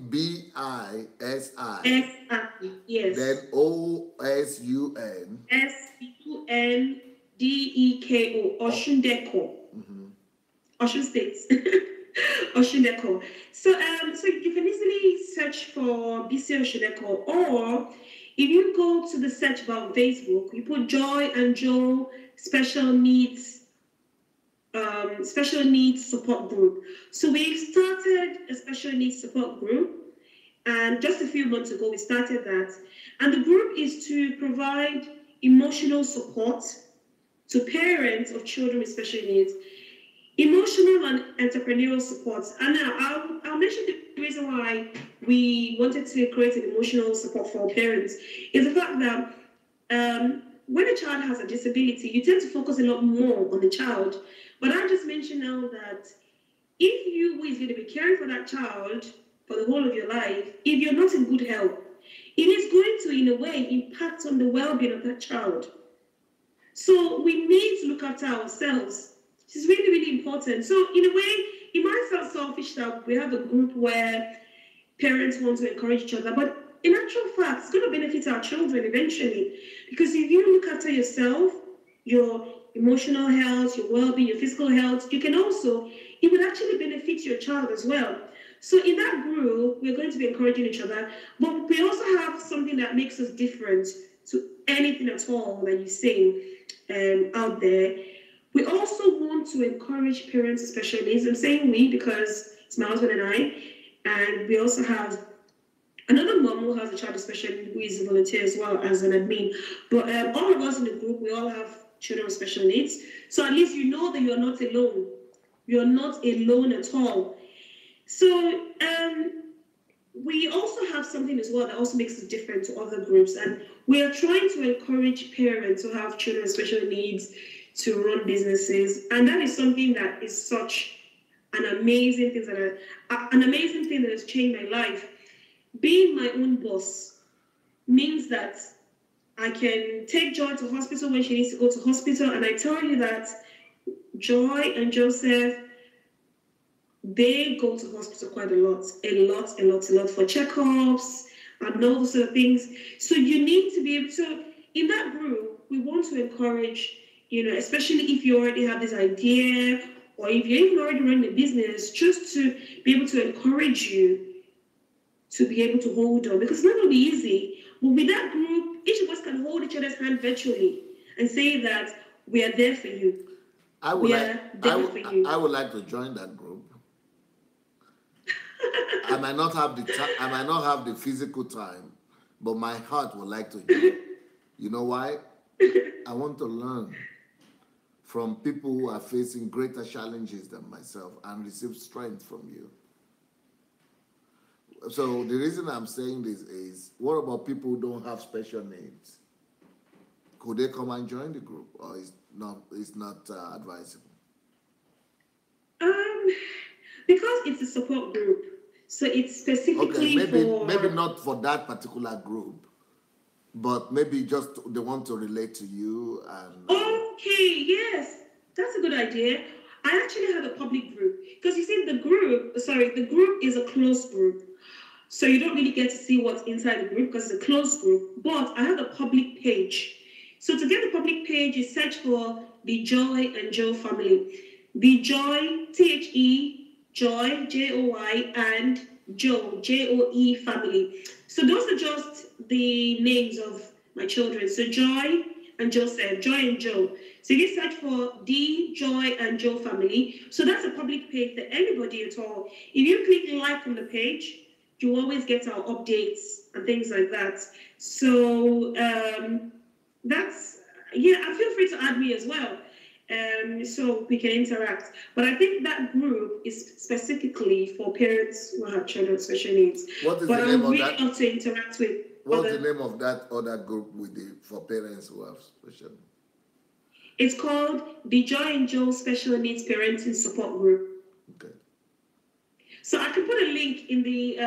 B-I-S-I. S-I, yes. Then O-S-U-N. S-U-N-D-E-K-O. Osundeko. Osun State. Osundeko. So you can easily search for BC Osundeko, or if you go to the search bar on Facebook, you put Joy and Joe special needs support group. So we've started a special needs support group, and just a few months ago we started that. And the group is to provide emotional support to parents of children with special needs, emotional and entrepreneurial support. And I'll mention the reason why we wanted to create an emotional support for parents is the fact that when a child has a disability, you tend to focus a lot more on the child. But I just mentioned now that if you who is going to be caring for that child for the whole of your life, if you're not in good health, it is going to, in a way, impact on the well-being of that child. So we need to look after ourselves. It's really, really important. So in a way, it might sound selfish that we have a group where parents want to encourage each other, but in actual fact, it's going to benefit our children eventually. Because if you look after yourself, your emotional health, your well-being, your physical health, you can also, it would actually benefit your child as well. So in that group, we're going to be encouraging each other, but we also have something that makes us different to anything at all that you see out there. We also want to encourage parents with special needs. I'm saying we because it's my husband and I, and we also have another mom who has a child with special needs who is a volunteer as well as an admin. But all of us in the group, we all have children with special needs. So at least you know that you are not alone. You are not alone at all. So we also have something as well that also makes us different to other groups. And we are trying to encourage parents who have children with special needs to run businesses. And that is something that is such an amazing thing that has changed my life. Being my own boss means that I can take Joy to hospital when she needs to go to hospital. And I tell you that Joy and Joseph, they go to hospital quite a lot for checkups and all those sort of things. So you need to be able to, in that group, we want to encourage, especially if you already have this idea or if you're even already running a business, just to be able to encourage you to be able to hold on, because it's not going to be easy. But with that group, each of us can hold each other's hand virtually and say that we are there for you. I would like to join that group. I might not have the physical time, but my heart would like to join. You know why? I want to learn from people who are facing greater challenges than myself and receive strength from you. So the reason I'm saying this is, what about people who don't have special needs? Could they come and join the group, or it's not advisable? Because it's a support group, so it's specifically maybe not for that particular group, but maybe just they want to relate to you and. Okay, yes, that's a good idea. I actually have a public group because you see the group is a closed group. So you don't really get to see what's inside the group because it's a closed group. But I have a public page. So to get the public page, you search for the Joy and Joe family. The Joy, THE, Joy, JOY, and Joe, JOE family. So those are just the names of my children. So Joy and Joseph, Joy and Joe. So you search for the Joy and Joe family. So that's a public page that anybody at all. If you click like on the page, you always get our updates and things like that. So and feel free to add me as well. So we can interact. But I think that group is specifically for parents who have children with special needs. What is the name of that? Love to interact with. What's the name of that other group for parents who have special needs? It's called the Joy and Joe Special Needs Parenting Support Group. Okay. So I can put a link in the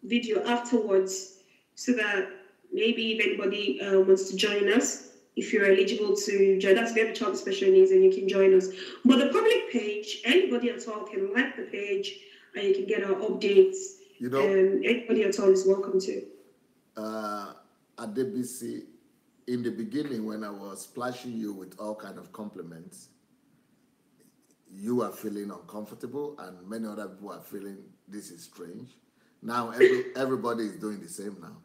video afterwards so that maybe if anybody wants to join us, if you're eligible to join us, we have a child with special needs and you can join us. But the public page, anybody at all can like the page and you can get our updates. Anybody at all is welcome to. Adebisi, in the beginning when I was splashing you with all kind of compliments, you are feeling uncomfortable and many other people are feeling this is strange. Now everybody is doing the same now.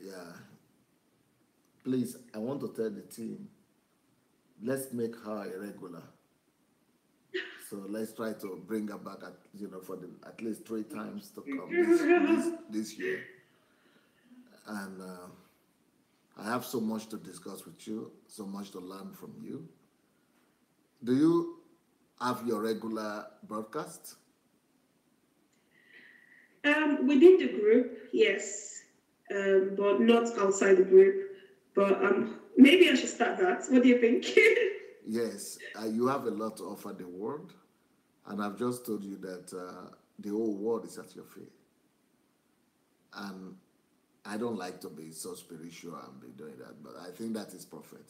Yeah. Please, I want to tell the team, let's make her a regular. So let's try to bring her back at least 3 times to come this year. And I have so much to discuss with you, so much to learn from you. Do you have your regular broadcast? Within the group, yes, but not outside the group. But maybe I should start that. What do you think? Yes, you have a lot to offer the world, and I've just told you that the whole world is at your feet. And I don't like to be so spiritual and be doing that, but I think that is prophetic.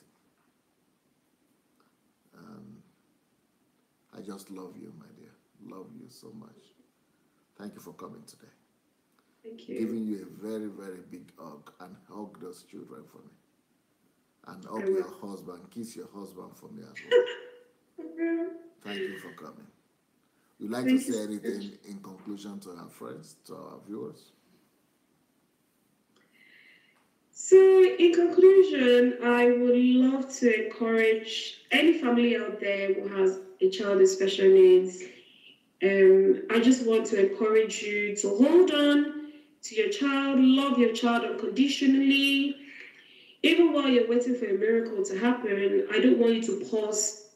I just love you, my dear. Love you so much. Thank you for coming today. Thank you. Giving you a very, very big hug, and hug those children for me. And hug your husband, kiss your husband for me as well. Thank you for coming. You'd like to say anything in conclusion to our friends, to our viewers? So, in conclusion, I would love to encourage any family out there who has a child with special needs. I just want to encourage you to hold on to your child, love your child unconditionally. Even while you're waiting for a miracle to happen, I don't want you to pause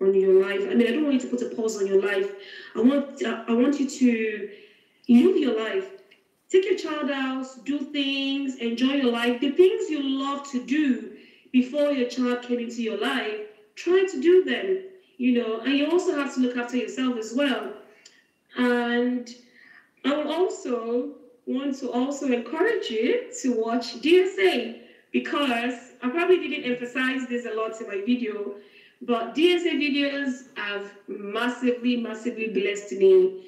on your life. I mean, I don't want you to put a pause on your life. I want you to live your life. Take your child out, do things, enjoy your life. The things you love to do before your child came into your life, try to do them, and you also have to look after yourself as well. And I would also want to also encourage you to watch DSA, because I probably didn't emphasize this a lot in my video, but DSA videos have massively, massively blessed me.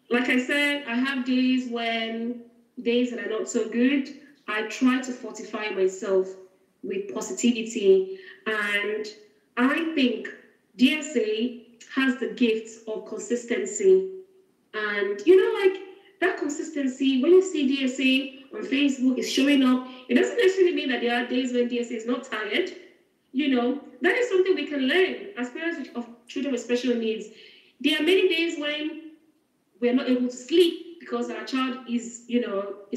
Like I said, I have days that are not so good. I try to fortify myself with positivity. And I think DSA has the gift of consistency. And, like that consistency, when you see DSA on Facebook is showing up, it doesn't necessarily mean that there are days when DSA is not tired. That is something we can learn as parents of children with special needs. There are many days when we're not able to sleep because our child is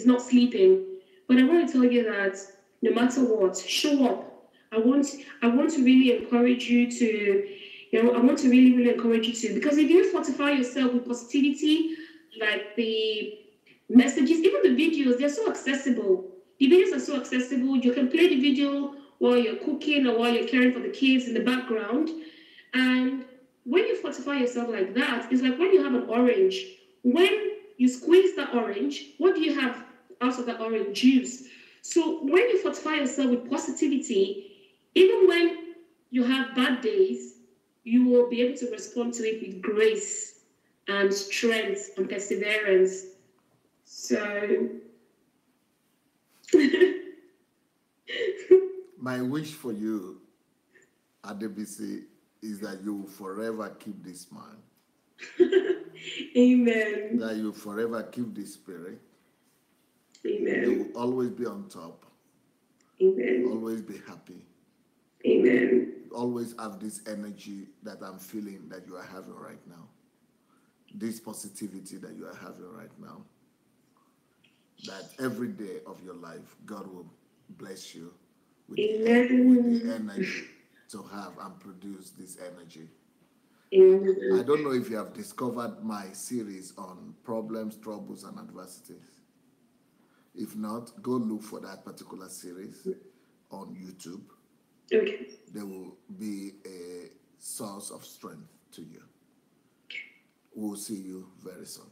not sleeping. But I want to tell you that no matter what, show up. I want to really encourage you to, I want to really, really encourage you to, because if you fortify yourself with positivity, like the messages, even the videos, they're so accessible. The videos are so accessible. You can play the video while you're cooking or while you're caring for the kids in the background. And when you fortify yourself like that, it's like when you have an orange. When you squeeze that orange, what do you have out of that orange? Juice. So when you fortify yourself with positivity, even when you have bad days, you will be able to respond to it with grace and strength and perseverance. So my wish for you, Adebisi, is that you will forever keep this smile. Amen. That you forever keep this spirit. Amen. You will always be on top. Amen. Always be happy. Amen. Always have this energy that I'm feeling that you are having right now. This positivity that you are having right now. That every day of your life, God will bless you with the energy to have and produce this energy. I don't know if you have discovered my series on problems, troubles, and adversities. If not, go look for that particular series on YouTube. Okay. There will be a source of strength to you. We'll see you very soon.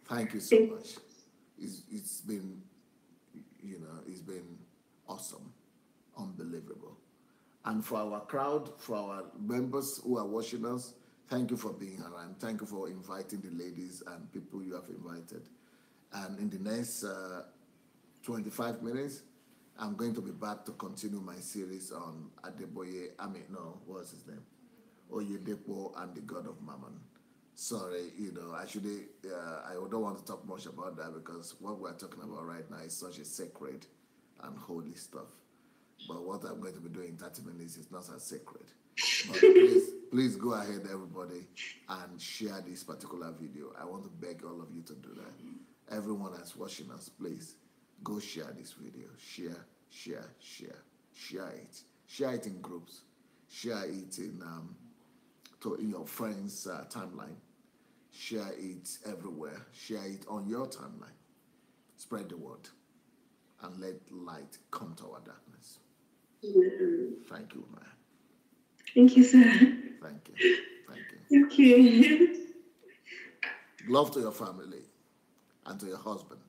Thank you so much. It's been, it's been awesome, unbelievable. And for our crowd, for our members who are watching us, thank you for being around. Thank you for inviting the ladies and people you have invited. And in the next 25 minutes, I'm going to be back to continue my series on what's his name? Oyedepo and the God of Mammon. Sorry, I don't want to talk much about that because what we're talking about right now is such a sacred and holy stuff. But what I'm going to be doing in 30 minutes is not as sacred. But please go ahead, everybody, and share this particular video. I want to beg all of you to do that. Everyone that's watching us, please go share this video. Share it. Share it in groups. Share it in your friends' timeline. Share it everywhere. Share it on your timeline. Spread the word and let light come to our darkness. Thank you, man. Thank you, sir. Thank you. Thank you. Thank you. Love to your family and to your husband.